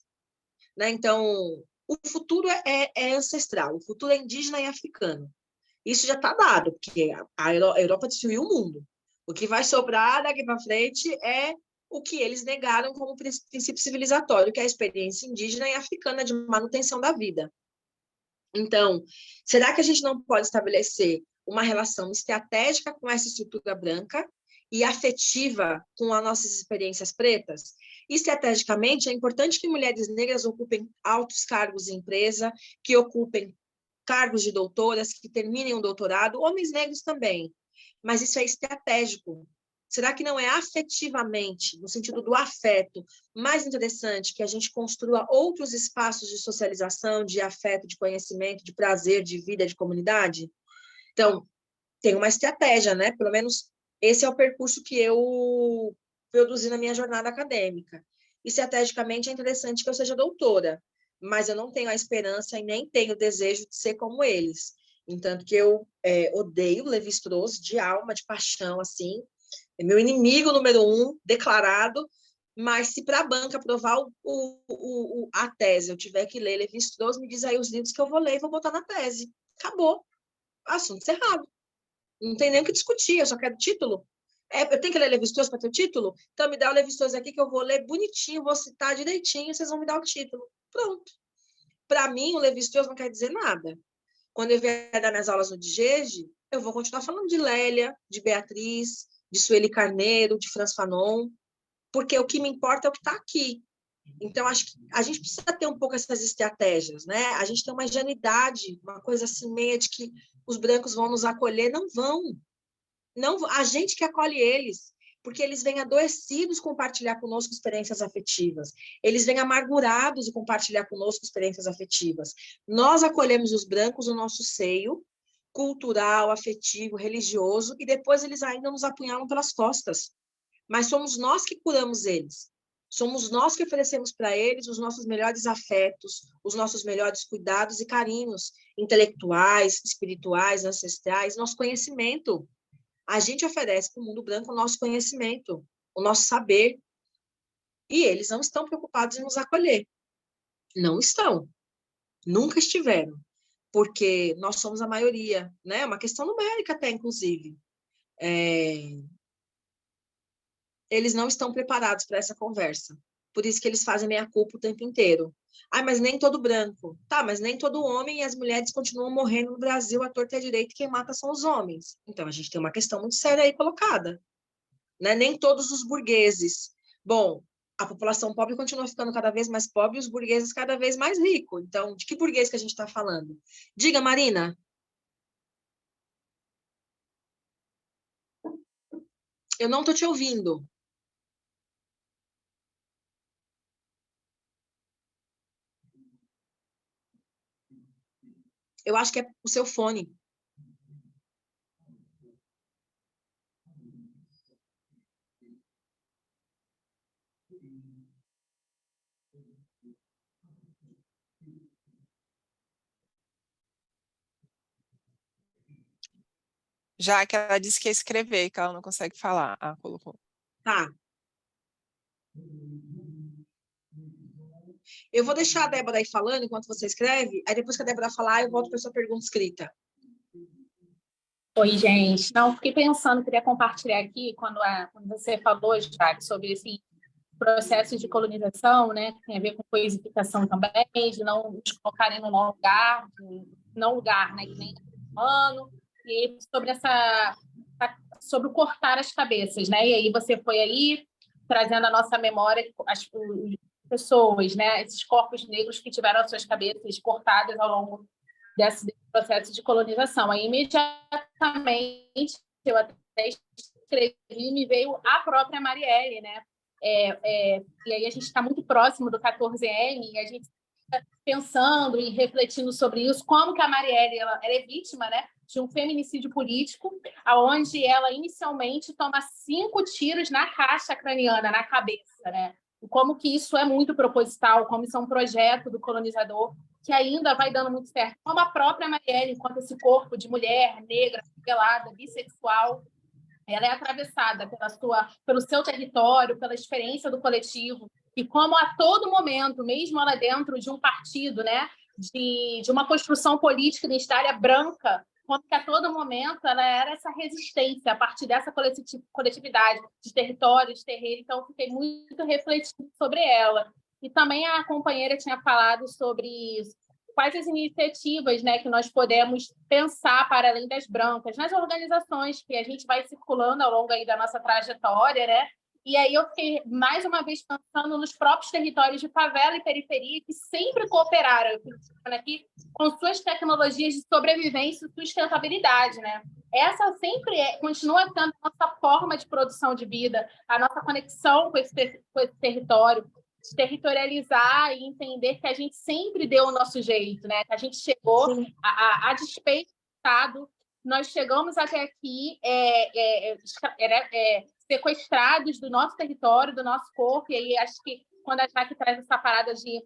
Né? Então, o futuro é ancestral, o futuro é indígena e africano. Isso já está dado, porque a Europa destruiu o mundo. O que vai sobrar daqui para frente é o que eles negaram como princípio civilizatório, que é a experiência indígena e africana de manutenção da vida. Então, será que a gente não pode estabelecer uma relação estratégica com essa estrutura branca e afetiva com as nossas experiências pretas? Estrategicamente, é importante que mulheres negras ocupem altos cargos em empresa, que ocupem cargos de doutoras, que terminem um doutorado, homens negros também. Mas isso é estratégico. Será que não é afetivamente, no sentido do afeto, mais interessante que a gente construa outros espaços de socialização, de afeto, de conhecimento, de prazer, de vida, de comunidade? Então, tem uma estratégia, né? Pelo menos esse é o percurso que eu produzi na minha jornada acadêmica. Estrategicamente, é interessante que eu seja doutora, mas eu não tenho a esperança e nem tenho o desejo de ser como eles. Entanto que eu odeio Levi-Strauss de alma, de paixão, assim, é meu inimigo número 1, declarado, mas se para a banca aprovar a tese eu tiver que ler Levi-Strauss, me diz aí os livros que eu vou ler e vou botar na tese. Acabou. Assunto encerrado. Não tem nem o que discutir, eu só quero título. Eu tenho que ler Levi-Strauss para ter o título? Então me dá o Levi-Strauss aqui que eu vou ler bonitinho, vou citar direitinho, vocês vão me dar o título. Pronto. Para mim, o Levi-Strauss não quer dizer nada. Quando eu vier dar minhas aulas no DIGEG, eu vou continuar falando de Lélia, de Beatriz, de Sueli Carneiro, de Franz Fanon, porque o que me importa é o que está aqui. Então, acho que a gente precisa ter um pouco essas estratégias, né? A gente tem uma ingenuidade, uma coisa assim, meia de que os brancos vão nos acolher. Não vão. Não, a gente que acolhe eles, porque eles vêm adoecidos compartilhar conosco experiências afetivas. Eles vêm amargurados e compartilhar conosco experiências afetivas. Nós acolhemos os brancos no nosso seio, cultural, afetivo, religioso, e depois eles ainda nos apunhalam pelas costas. Mas somos nós que curamos eles. Somos nós que oferecemos para eles os nossos melhores afetos, os nossos melhores cuidados e carinhos intelectuais, espirituais, ancestrais, nosso conhecimento. A gente oferece para o mundo branco o nosso conhecimento, o nosso saber, e eles não estão preocupados em nos acolher. Não estão. Nunca estiveram. Porque nós somos a maioria, né? É uma questão numérica até, inclusive. Eles não estão preparados para essa conversa. Por isso que eles fazem meia-culpa o tempo inteiro. Ah, mas nem todo branco. Tá, mas nem todo homem, e as mulheres continuam morrendo no Brasil à torta e à direita, e quem mata são os homens. Então, a gente tem uma questão muito séria aí colocada. Né? Nem todos os burgueses. Bom, a população pobre continua ficando cada vez mais pobre e os burgueses cada vez mais ricos. Então, de que burguês que a gente está falando? Diga, Marina. Eu não estou te ouvindo. Eu acho que é o seu fone. Já que ela disse que ia escrever, que ela não consegue falar. Ah, colocou. Tá. Eu vou deixar a Débora aí falando enquanto você escreve, aí depois que a Débora falar, eu volto para a sua pergunta escrita. Oi, gente. Não, fiquei pensando, queria compartilhar aqui, quando você falou, Jack, sobre esse processo de colonização, né, que tem a ver com coisificação também, de não nos colocarem no lugar, né, que nem humano, e sobre o cortar as cabeças, né? E aí você foi aí trazendo à nossa memória as pessoas, né, esses corpos negros que tiveram as suas cabeças cortadas ao longo desse processo de colonização. Aí, imediatamente, eu até escrevi, me veio a própria Marielle, né? E aí a gente está muito próximo do 14N, e a gente está pensando e refletindo sobre isso, como que a Marielle ela é vítima, né, de um feminicídio político, onde ela inicialmente toma 5 tiros na caixa craniana, na cabeça, né? E como que isso é muito proposital, como isso é um projeto do colonizador que ainda vai dando muito certo. Como a própria Marielle, enquanto esse corpo de mulher negra, pelada, bissexual, ela é atravessada pelo seu território, pela experiência do coletivo, e como a todo momento, mesmo ela dentro de um partido, né, de uma construção política identitária branca, como que a todo momento ela era essa resistência a partir dessa coletividade de território, de terreiro. Então, eu fiquei muito refletindo sobre ela. E também a companheira tinha falado sobre quais as iniciativas, né, que nós podemos pensar para além das brancas, nas organizações que a gente vai circulando ao longo aí da nossa trajetória, né? E aí eu fiquei, mais uma vez, pensando nos próprios territórios de favela e periferia que sempre cooperaram aqui com suas tecnologias de sobrevivência e sustentabilidade, né? essa sempre continua sendo a nossa forma de produção de vida, a nossa conexão com esse território, de territorializar e entender que a gente sempre deu o nosso jeito, né? Que a gente chegou a despeito do Estado, nós chegamos até aqui sequestrados do nosso território, do nosso corpo, e aí acho que quando a Jaque traz essa parada de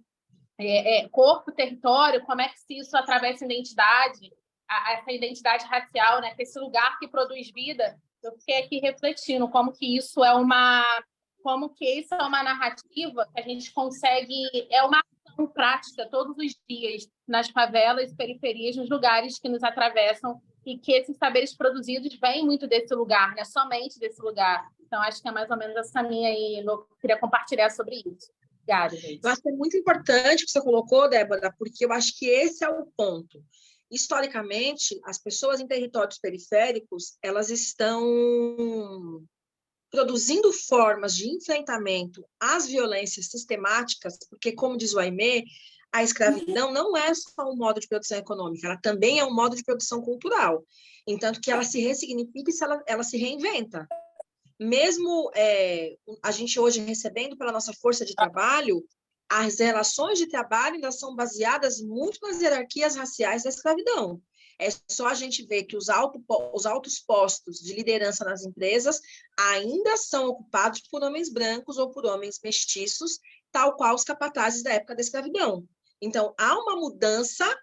corpo, território, como é que se isso atravessa a identidade, essa identidade racial, né? Esse lugar que produz vida, eu fiquei aqui refletindo como que isso é uma narrativa que a gente consegue, é uma ação prática todos os dias nas favelas, periferias, nos lugares que nos atravessam, e que esses saberes produzidos vêm muito desse lugar, né? Somente desse lugar. Então, acho que é mais ou menos essa linha aí, eu queria compartilhar sobre isso. Obrigada, gente. Eu acho que é muito importante o que você colocou, Débora, porque eu acho que esse é o ponto. Historicamente, as pessoas em territórios periféricos, elas estão produzindo formas de enfrentamento às violências sistemáticas, porque, como diz o Aimé, a escravidão não é só um modo de produção econômica, ela também é um modo de produção cultural. Entanto, que ela se ressignifica e ela se reinventa. Mesmo a gente hoje recebendo pela nossa força de trabalho, as relações de trabalho ainda são baseadas muito nas hierarquias raciais da escravidão. É só a gente ver que os altos postos de liderança nas empresas ainda são ocupados por homens brancos ou por homens mestiços, tal qual os capatazes da época da escravidão. Então, há uma mudança,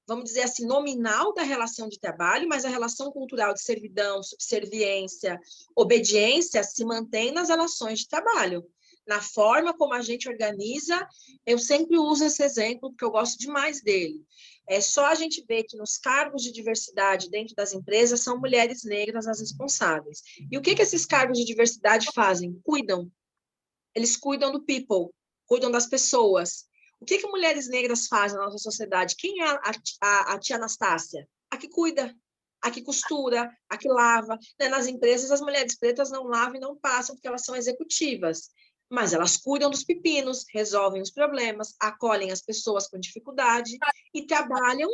vamos dizer assim, nominal da relação de trabalho, mas a relação cultural de servidão, subserviência, obediência se mantém nas relações de trabalho. Na forma como a gente organiza, eu sempre uso esse exemplo, porque eu gosto demais dele. É só a gente ver que nos cargos de diversidade dentro das empresas são mulheres negras as responsáveis. E o que esses cargos de diversidade fazem? Cuidam. Eles cuidam do people, cuidam das pessoas. O que mulheres negras fazem na nossa sociedade? Quem é a tia Anastácia? A que cuida, a que costura, a que lava. Nas empresas, as mulheres pretas não lavam e não passam porque elas são executivas. Mas elas cuidam dos pepinos, resolvem os problemas, acolhem as pessoas com dificuldade e trabalham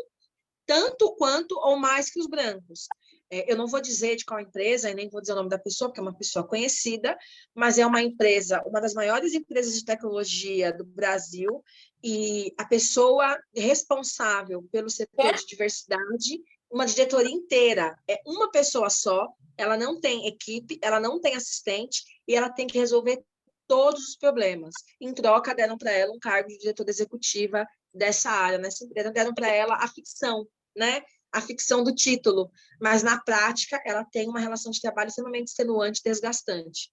tanto quanto ou mais que os brancos. Eu não vou dizer de qual empresa, e nem vou dizer o nome da pessoa, porque é uma pessoa conhecida, mas é uma empresa, uma das maiores empresas de tecnologia do Brasil, e a pessoa responsável pelo setor de diversidade, uma diretoria inteira, é uma pessoa só, ela não tem equipe, ela não tem assistente, e ela tem que resolver todos os problemas. Em troca, deram para ela um cargo de diretora executiva dessa área, nessa empresa, deram para ela a ficção, né? A ficção do título, mas na prática ela tem uma relação de trabalho extremamente extenuante e desgastante.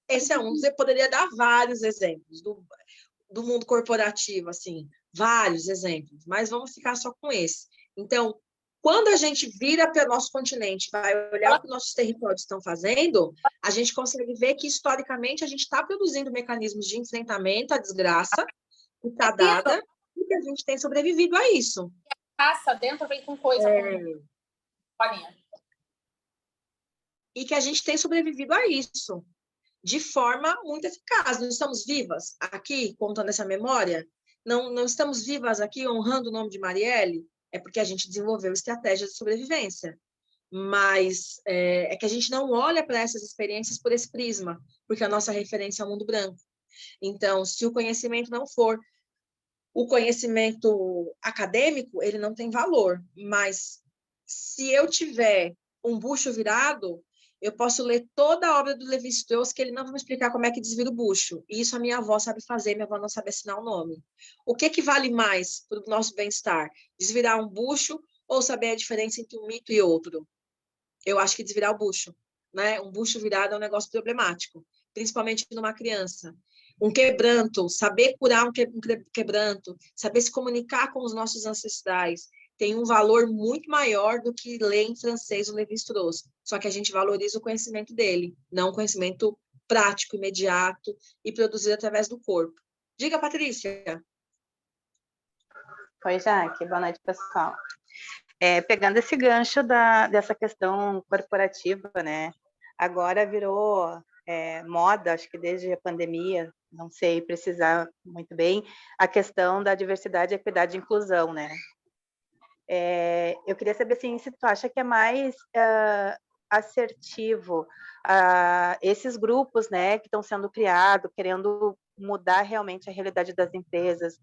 Esse é um, você poderia dar vários exemplos do mundo corporativo, assim, vários exemplos, mas vamos ficar só com esse. Então, quando a gente vira para o nosso continente, vai olhar o que nossos territórios estão fazendo, a gente consegue ver que, historicamente, a gente está produzindo mecanismos de enfrentamento à desgraça que está dada e que a gente tem sobrevivido a isso. Passa dentro, vem com coisa. E que a gente tem sobrevivido a isso de forma muito eficaz. Não estamos vivas aqui, contando essa memória? Não estamos vivas aqui, honrando o nome de Marielle? É porque a gente desenvolveu estratégias de sobrevivência. Mas é que a gente não olha para essas experiências por esse prisma, porque a nossa referência é o mundo branco. Então, se o conhecimento não for o conhecimento acadêmico, ele não tem valor. Mas se eu tiver um bucho virado, eu posso ler toda a obra do Levi-Strauss, que ele não vai me explicar como é que desvira o bucho. E isso a minha avó sabe fazer, minha avó não sabe assinar o nome. O que vale mais para o nosso bem-estar? Desvirar um bucho ou saber a diferença entre um mito e outro? Eu acho que desvirar o bucho, né? Um bucho virado é um negócio problemático, principalmente numa criança. Um quebranto, saber curar um quebranto, saber se comunicar com os nossos ancestrais, tem um valor muito maior do que ler em francês o Levi-Strauss. Só que a gente valoriza o conhecimento dele, não o conhecimento prático, imediato e produzido através do corpo. Diga, Patrícia. Oi, Jaque. Boa noite, pessoal. Pegando esse gancho dessa questão corporativa, né? Agora virou moda, acho que desde a pandemia, não sei precisar muito bem, a questão da diversidade, equidade e inclusão, né? Eu queria saber assim, se tu acha que é mais assertivo esses grupos, né, que estão sendo criados, querendo mudar realmente a realidade das empresas,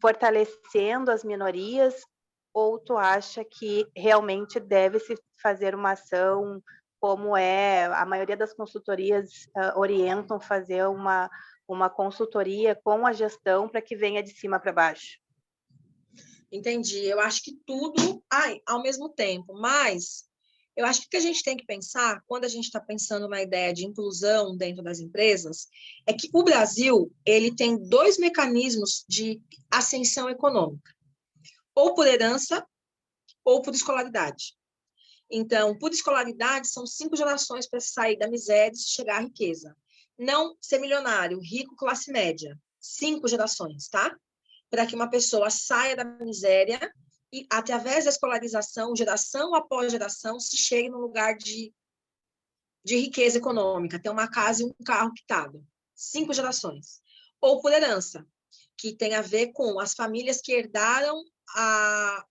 fortalecendo as minorias, ou tu acha que realmente deve-se fazer uma ação, como a maioria das consultorias orientam fazer uma consultoria com a gestão para que venha de cima para baixo? Entendi. Eu acho que tudo ao mesmo tempo, mas eu acho que o que a gente tem que pensar, quando a gente está pensando na ideia de inclusão dentro das empresas, é que o Brasil ele tem 2 mecanismos de ascensão econômica, ou por herança ou por escolaridade. Então, por escolaridade, são 5 gerações para sair da miséria e chegar à riqueza. Não ser milionário, rico, classe média. 5 gerações, tá? Para que uma pessoa saia da miséria e, através da escolarização, geração após geração, se chegue num lugar de riqueza econômica, ter uma casa e um carro quitado. 5 gerações. Ou por herança, que tem a ver com as famílias que herdaram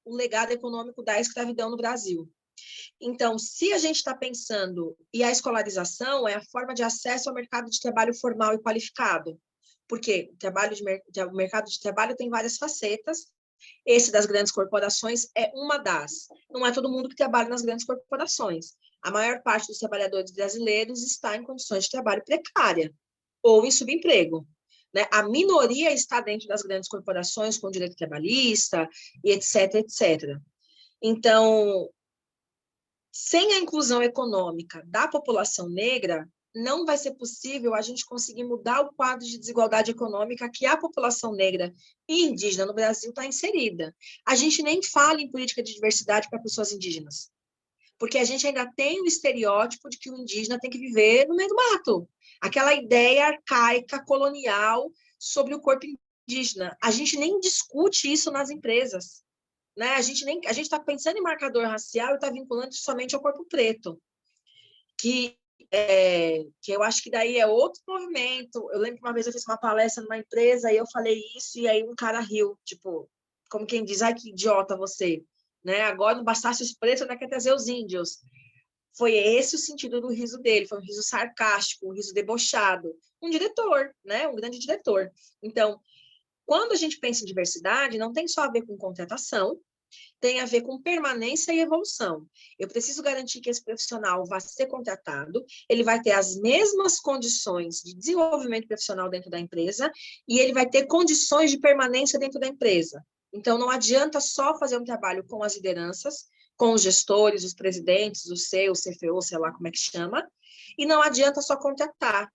o legado econômico da escravidão no Brasil. Então, se a gente está pensando, e a escolarização é a forma de acesso ao mercado de trabalho formal e qualificado, porque o mercado de trabalho tem várias facetas, esse das grandes corporações é uma das. Não é todo mundo que trabalha nas grandes corporações. A maior parte dos trabalhadores brasileiros está em condições de trabalho precária ou em subemprego. Né? A minoria está dentro das grandes corporações com direito trabalhista e etc, etc. Então, sem a inclusão econômica da população negra, não vai ser possível a gente conseguir mudar o quadro de desigualdade econômica que a população negra e indígena no Brasil está inserida. A gente nem fala em política de diversidade para pessoas indígenas, porque a gente ainda tem o estereótipo de que o indígena tem que viver no meio do mato. Aquela ideia arcaica, colonial, sobre o corpo indígena. A gente nem discute isso nas empresas. Né? A gente está pensando em marcador racial e está vinculando somente ao corpo preto, que eu acho que daí é outro movimento. Eu lembro que uma vez eu fiz uma palestra numa empresa e eu falei isso, e aí um cara riu, tipo, como quem diz, ai, que idiota você, né? Agora não bastasse os pretos, ainda quer trazer os índios. Foi esse o sentido do riso dele, foi um riso sarcástico, um riso debochado. Um diretor, né? Um grande diretor. Então, quando a gente pensa em diversidade, não tem só a ver com contratação, tem a ver com permanência e evolução. Eu preciso garantir que esse profissional vai ser contratado, ele vai ter as mesmas condições de desenvolvimento profissional dentro da empresa e ele vai ter condições de permanência dentro da empresa. Então, não adianta só fazer um trabalho com as lideranças, com os gestores, os presidentes, o CEO, o CFO, sei lá como é que chama, e não adianta só contratar.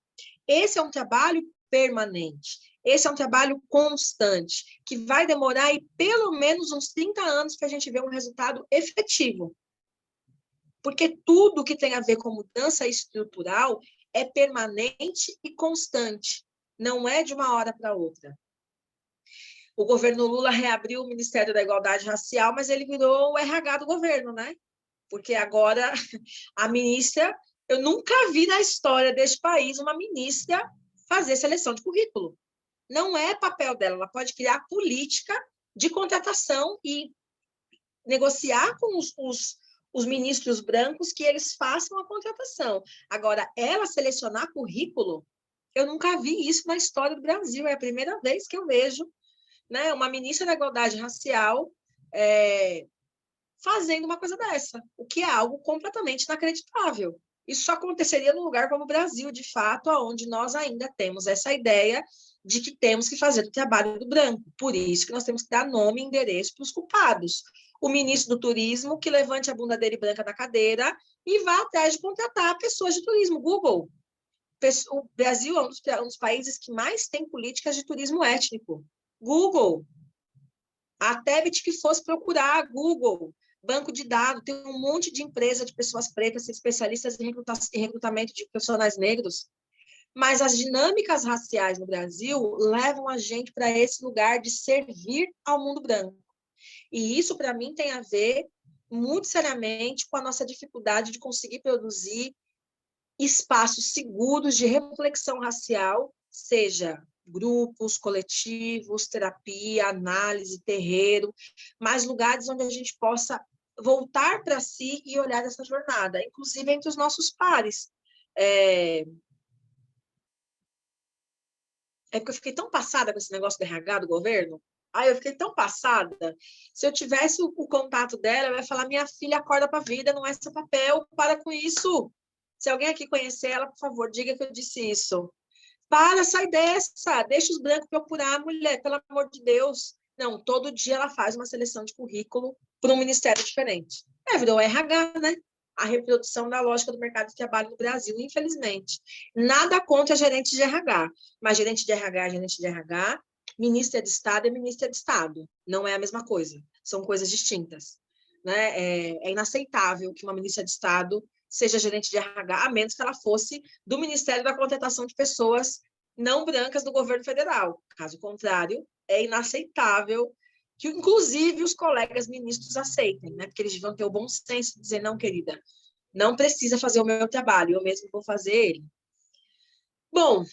Esse é um trabalho permanente. Esse é um trabalho constante, que vai demorar aí pelo menos uns 30 anos para a gente ver um resultado efetivo. Porque tudo que tem a ver com mudança estrutural é permanente e constante, não é de uma hora para outra. O governo Lula reabriu o Ministério da Igualdade Racial, mas ele virou o RH do governo, né? Porque agora a ministra, eu nunca vi na história deste país uma ministra fazer seleção de currículo. Não é papel dela, ela pode criar política de contratação e negociar com os ministros brancos que eles façam a contratação. Agora, ela selecionar currículo, eu nunca vi isso na história do Brasil, é a primeira vez que eu vejo, né, uma ministra da Igualdade Racial fazendo uma coisa dessa, o que é algo completamente inacreditável. Isso só aconteceria num lugar como o Brasil, de fato, onde nós ainda temos essa ideia de que temos que fazer o trabalho do branco. Por isso que nós temos que dar nome e endereço para os culpados. O ministro do Turismo, que levante a bunda dele branca da cadeira e vá atrás de contratar pessoas de turismo. Google. O Brasil é um dos países que mais tem políticas de turismo étnico. Google. A Tebet que fosse procurar, Google. Banco de dados, tem um monte de empresa de pessoas pretas, especialistas em recrutamento de profissionais negros. Mas as dinâmicas raciais no Brasil levam a gente para esse lugar de servir ao mundo branco. E isso, para mim, tem a ver muito seriamente com a nossa dificuldade de conseguir produzir espaços seguros de reflexão racial, seja grupos, coletivos, terapia, análise, terreiro, mas lugares onde a gente possa voltar para si e olhar essa jornada, inclusive entre os nossos pares. É porque eu fiquei tão passada com esse negócio do RH do governo. Eu fiquei tão passada. Se eu tivesse o contato dela, eu ia falar: minha filha, acorda para a vida, não é seu papel, para com isso. Se alguém aqui conhecer ela, por favor, diga que eu disse isso. Sai dessa, deixa os brancos procurar a mulher, pelo amor de Deus. Não, todo dia ela faz uma seleção de currículo para um ministério diferente. Virou RH, né? A reprodução da lógica do mercado de trabalho no Brasil, infelizmente. Nada contra gerente de RH, mas gerente de RH é gerente de RH, ministra de Estado é ministra de Estado. Não é a mesma coisa, são coisas distintas. Né? É inaceitável que uma ministra de Estado seja gerente de RH, a menos que ela fosse do Ministério da Contratação de Pessoas não brancas do governo federal. Caso contrário, é inaceitável que, inclusive, os colegas ministros aceitem, né? Porque eles vão ter o bom senso de dizer: não, querida, não precisa fazer o meu trabalho, eu mesmo vou fazer ele. Bom,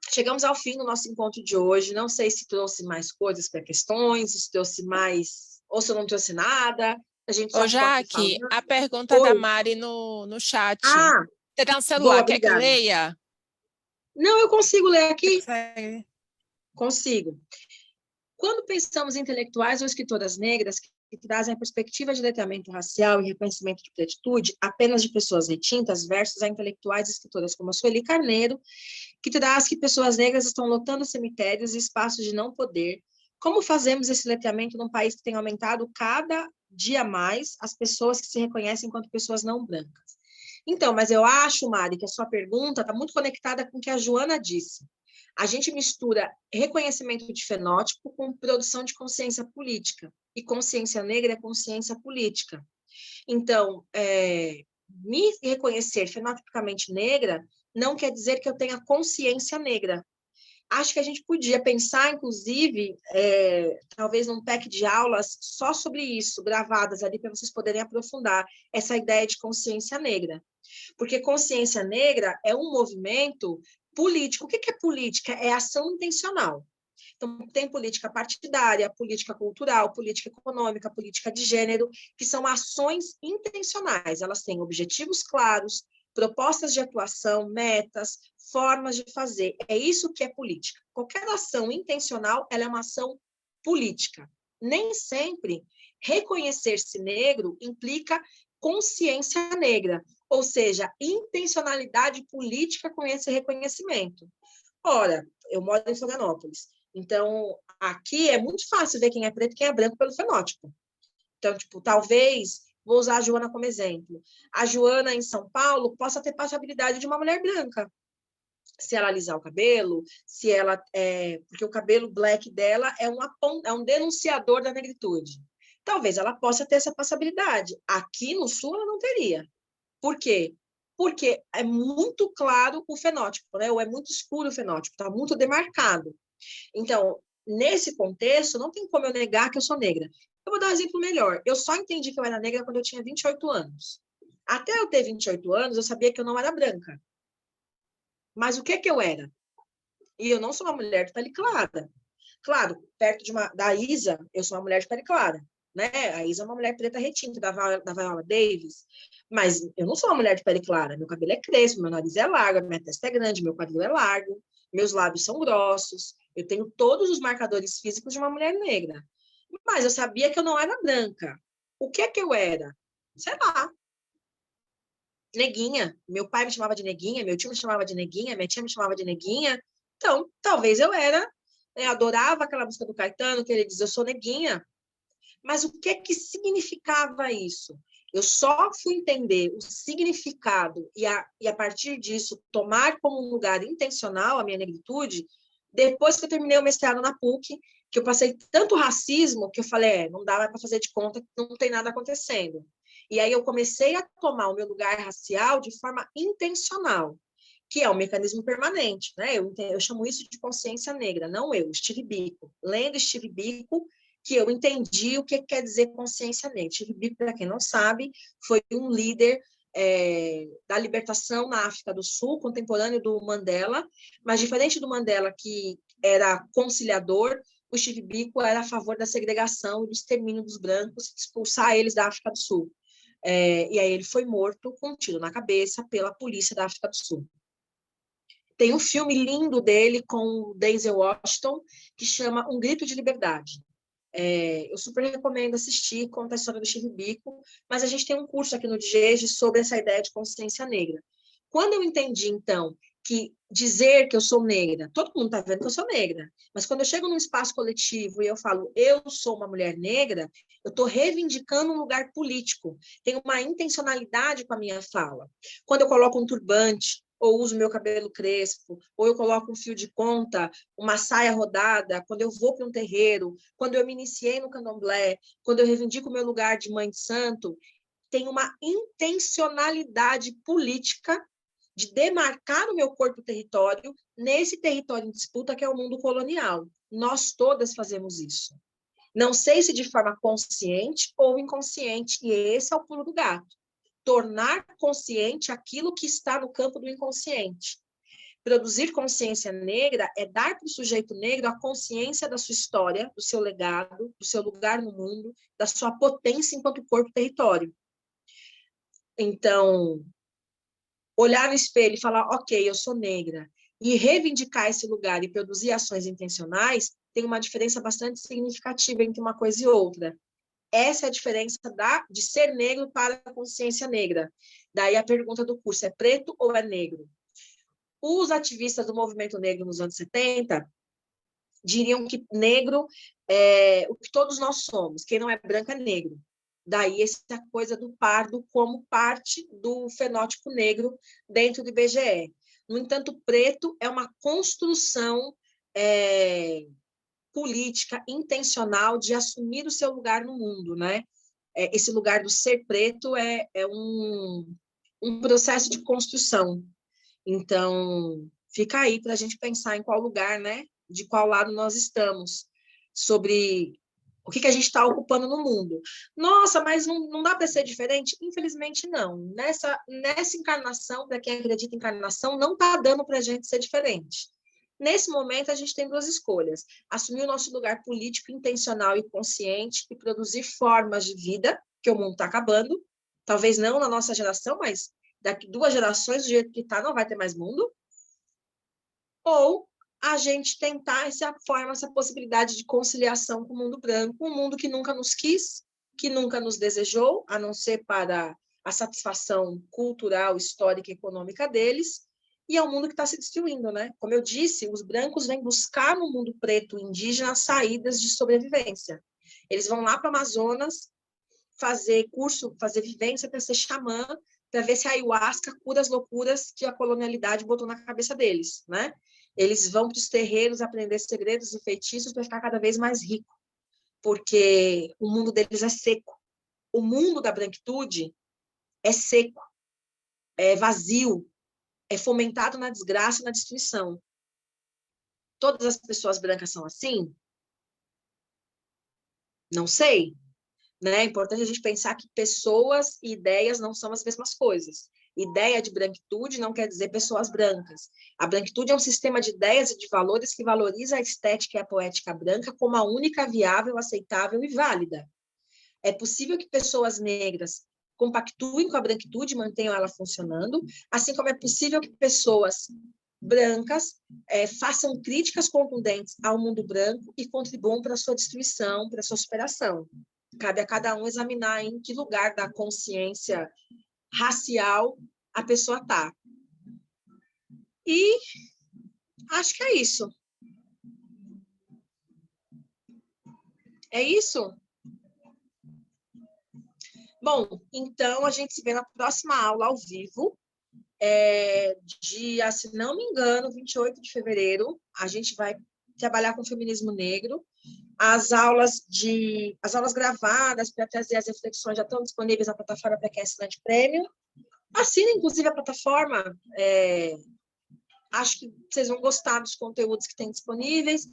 chegamos ao fim do nosso encontro de hoje. Não sei se trouxe mais coisas para questões, se trouxe mais, ou se eu não trouxe nada. A gente já Jaque, a pergunta da Mari no chat. Você tá no celular, boa, quer que eu leia? Não, eu consigo ler aqui. Consegue? Consigo. Quando pensamos em intelectuais ou escritoras negras que trazem a perspectiva de letramento racial e reconhecimento de plenitude apenas de pessoas retintas versus a intelectuais e escritoras como a Sueli Carneiro, que traz que pessoas negras estão lotando cemitérios e espaços de não poder, como fazemos esse letramento num país que tem aumentado cada dia mais as pessoas que se reconhecem enquanto pessoas não brancas? Então, mas eu acho, Mari, que a sua pergunta está muito conectada com o que a Joana disse. A gente mistura reconhecimento de fenótipo com produção de consciência política. E consciência negra é consciência política. Então, me reconhecer fenotipicamente negra não quer dizer que eu tenha consciência negra. Acho que a gente podia pensar, inclusive, talvez num pack de aulas só sobre isso, gravadas ali, para vocês poderem aprofundar essa ideia de consciência negra. Porque consciência negra é um movimento político. O que é política? É ação intencional. Então, tem política partidária, política cultural, política econômica, política de gênero, que são ações intencionais. Elas têm objetivos claros, propostas de atuação, metas, formas de fazer. É isso que é política. Qualquer ação intencional, ela é uma ação política. Nem sempre reconhecer-se negro implica consciência negra, ou seja, intencionalidade política com esse reconhecimento. Ora, eu moro em Florianópolis, então aqui é muito fácil ver quem é preto e quem é branco pelo fenótipo. Então, talvez, vou usar a Joana como exemplo, a Joana em São Paulo possa ter passabilidade de uma mulher branca, se ela alisar o cabelo, se ela porque o cabelo black dela é um denunciador da negritude. Talvez ela possa ter essa passabilidade. Aqui no Sul ela não teria. Por quê? Porque é muito claro o fenótipo, né? Ou é muito escuro o fenótipo, está muito demarcado. Então, nesse contexto, não tem como eu negar que eu sou negra. Eu vou dar um exemplo melhor. Eu só entendi que eu era negra quando eu tinha 28 anos. Até eu ter 28 anos, eu sabia que eu não era branca. Mas o que eu era? E eu não sou uma mulher de pele clara. Claro, perto da Isa, eu sou uma mulher de pele clara. Né? A Isa é uma mulher preta retinta, da Viola Davis, mas eu não sou uma mulher de pele clara, meu cabelo é crespo, meu nariz é largo, minha testa é grande, meu quadril é largo, meus lábios são grossos, eu tenho todos os marcadores físicos de uma mulher negra, mas eu sabia que eu não era branca. O que é que eu era? Sei lá, neguinha. Meu pai me chamava de neguinha, meu tio me chamava de neguinha, minha tia me chamava de neguinha, então talvez eu era, adorava aquela música do Caetano, que ele diz, eu sou neguinha. Mas o que significava isso? Eu só fui entender o significado e a partir disso tomar como um lugar intencional a minha negritude depois que eu terminei o mestrado na PUC, que eu passei tanto racismo que eu falei, não dá para fazer de conta que não tem nada acontecendo. E aí eu comecei a tomar o meu lugar racial de forma intencional, que é um mecanismo permanente, né? Eu chamo isso de consciência negra, não eu, Steve Biko. Lendo Steve Biko, que eu entendi o que quer dizer consciência negra. Steve Biko, para quem não sabe, foi um líder da libertação na África do Sul, contemporâneo do Mandela, mas diferente do Mandela, que era conciliador, o Steve Biko era a favor da segregação e do extermínio dos brancos, expulsar eles da África do Sul. E aí ele foi morto com um tiro na cabeça pela polícia da África do Sul. Tem um filme lindo dele com o Denzel Washington, que chama Um Grito de Liberdade. Eu super recomendo assistir, conta a história do Steve Biko, mas a gente tem um curso aqui no DGEG sobre essa ideia de consciência negra. Quando eu entendi, então, que dizer que eu sou negra, todo mundo está vendo que eu sou negra, mas quando eu chego num espaço coletivo e eu falo, eu sou uma mulher negra, eu estou reivindicando um lugar político, tem uma intencionalidade com a minha fala. Quando eu coloco um turbante, ou uso meu cabelo crespo, ou eu coloco um fio de conta, uma saia rodada, quando eu vou para um terreiro, quando eu me iniciei no candomblé, quando eu reivindico o meu lugar de mãe de santo, tem uma intencionalidade política de demarcar o meu corpo-território nesse território em disputa que é o mundo colonial. Nós todas fazemos isso. Não sei se de forma consciente ou inconsciente, e esse é o pulo do gato. Tornar consciente aquilo que está no campo do inconsciente. Produzir consciência negra é dar para o sujeito negro a consciência da sua história, do seu legado, do seu lugar no mundo, da sua potência enquanto corpo-território. Então, olhar no espelho e falar, ok, eu sou negra, e reivindicar esse lugar e produzir ações intencionais, tem uma diferença bastante significativa entre uma coisa e outra. Essa é a diferença de ser negro para a consciência negra. Daí a pergunta do curso, é preto ou é negro? Os ativistas do movimento negro nos anos 70 diriam que negro é o que todos nós somos, quem não é branco é negro. Daí essa coisa do pardo como parte do fenótipo negro dentro do IBGE. No entanto, preto é uma construção política intencional de assumir o seu lugar no mundo, né? Esse lugar do ser preto é um processo de construção. Então, fica aí para a gente pensar em qual lugar, né? De qual lado nós estamos, sobre o que a gente está ocupando no mundo. Nossa, mas não dá para ser diferente? Infelizmente, não. Nessa encarnação, para quem acredita em encarnação, não está dando para a gente ser diferente. Nesse momento, a gente tem duas escolhas. Assumir o nosso lugar político, intencional e consciente e produzir formas de vida, que o mundo está acabando. Talvez não na nossa geração, mas daqui 2 gerações, do jeito que está, não vai ter mais mundo. Ou a gente tentar essa possibilidade de conciliação com o mundo branco, um mundo que nunca nos quis, que nunca nos desejou, a não ser para a satisfação cultural, histórica e econômica deles, e é um mundo que está se destruindo, né? Como eu disse, os brancos vêm buscar no mundo preto indígena saídas de sobrevivência. Eles vão lá para o Amazonas fazer curso, fazer vivência para ser xamã, para ver se a ayahuasca cura as loucuras que a colonialidade botou na cabeça deles, né? Eles vão para os terreiros aprender segredos e feitiços para ficar cada vez mais rico, porque o mundo deles é seco. O mundo da branquitude é seco, é vazio, é fomentado na desgraça e na destruição. Todas as pessoas brancas são assim? Não sei. Né? É importante a gente pensar que pessoas e ideias não são as mesmas coisas. Ideia de branquitude não quer dizer pessoas brancas. A branquitude é um sistema de ideias e de valores que valoriza a estética e a poética branca como a única viável, aceitável e válida. É possível que pessoas negras compactuem com a branquitude e mantenham ela funcionando, assim como é possível que pessoas brancas façam críticas contundentes ao mundo branco e contribuam para a sua destruição, para a sua superação. Cabe a cada um examinar em que lugar da consciência racial a pessoa está. E acho que é isso. É isso? Bom, então a gente se vê na próxima aula ao vivo. Dia, se não me engano, 28 de fevereiro, a gente vai trabalhar com feminismo negro. As aulas gravadas para trazer as reflexões já estão disponíveis na plataforma para quem é assinante prêmio. Assine, inclusive, a plataforma. Acho que vocês vão gostar dos conteúdos que tem disponíveis.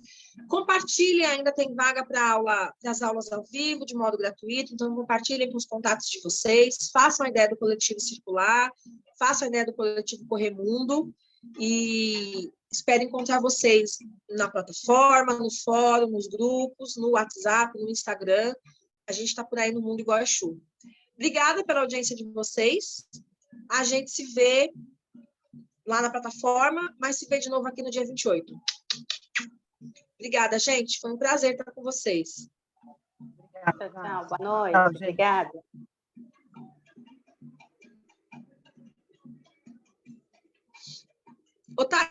Compartilhe, ainda tem vaga para as aulas ao vivo, de modo gratuito, então compartilhem com os contatos de vocês, façam a ideia do coletivo circular, façam a ideia do coletivo Correr Mundo, E espero encontrar vocês na plataforma, no fórum, nos grupos, no WhatsApp, no Instagram. A gente está por aí no mundo igual a Chu. Obrigada pela audiência de vocês. A gente se vê lá na plataforma, mas se vê de novo aqui no dia 28. Obrigada, gente. Foi um prazer estar com vocês. Tchau, boa noite. Obrigada. Otávio,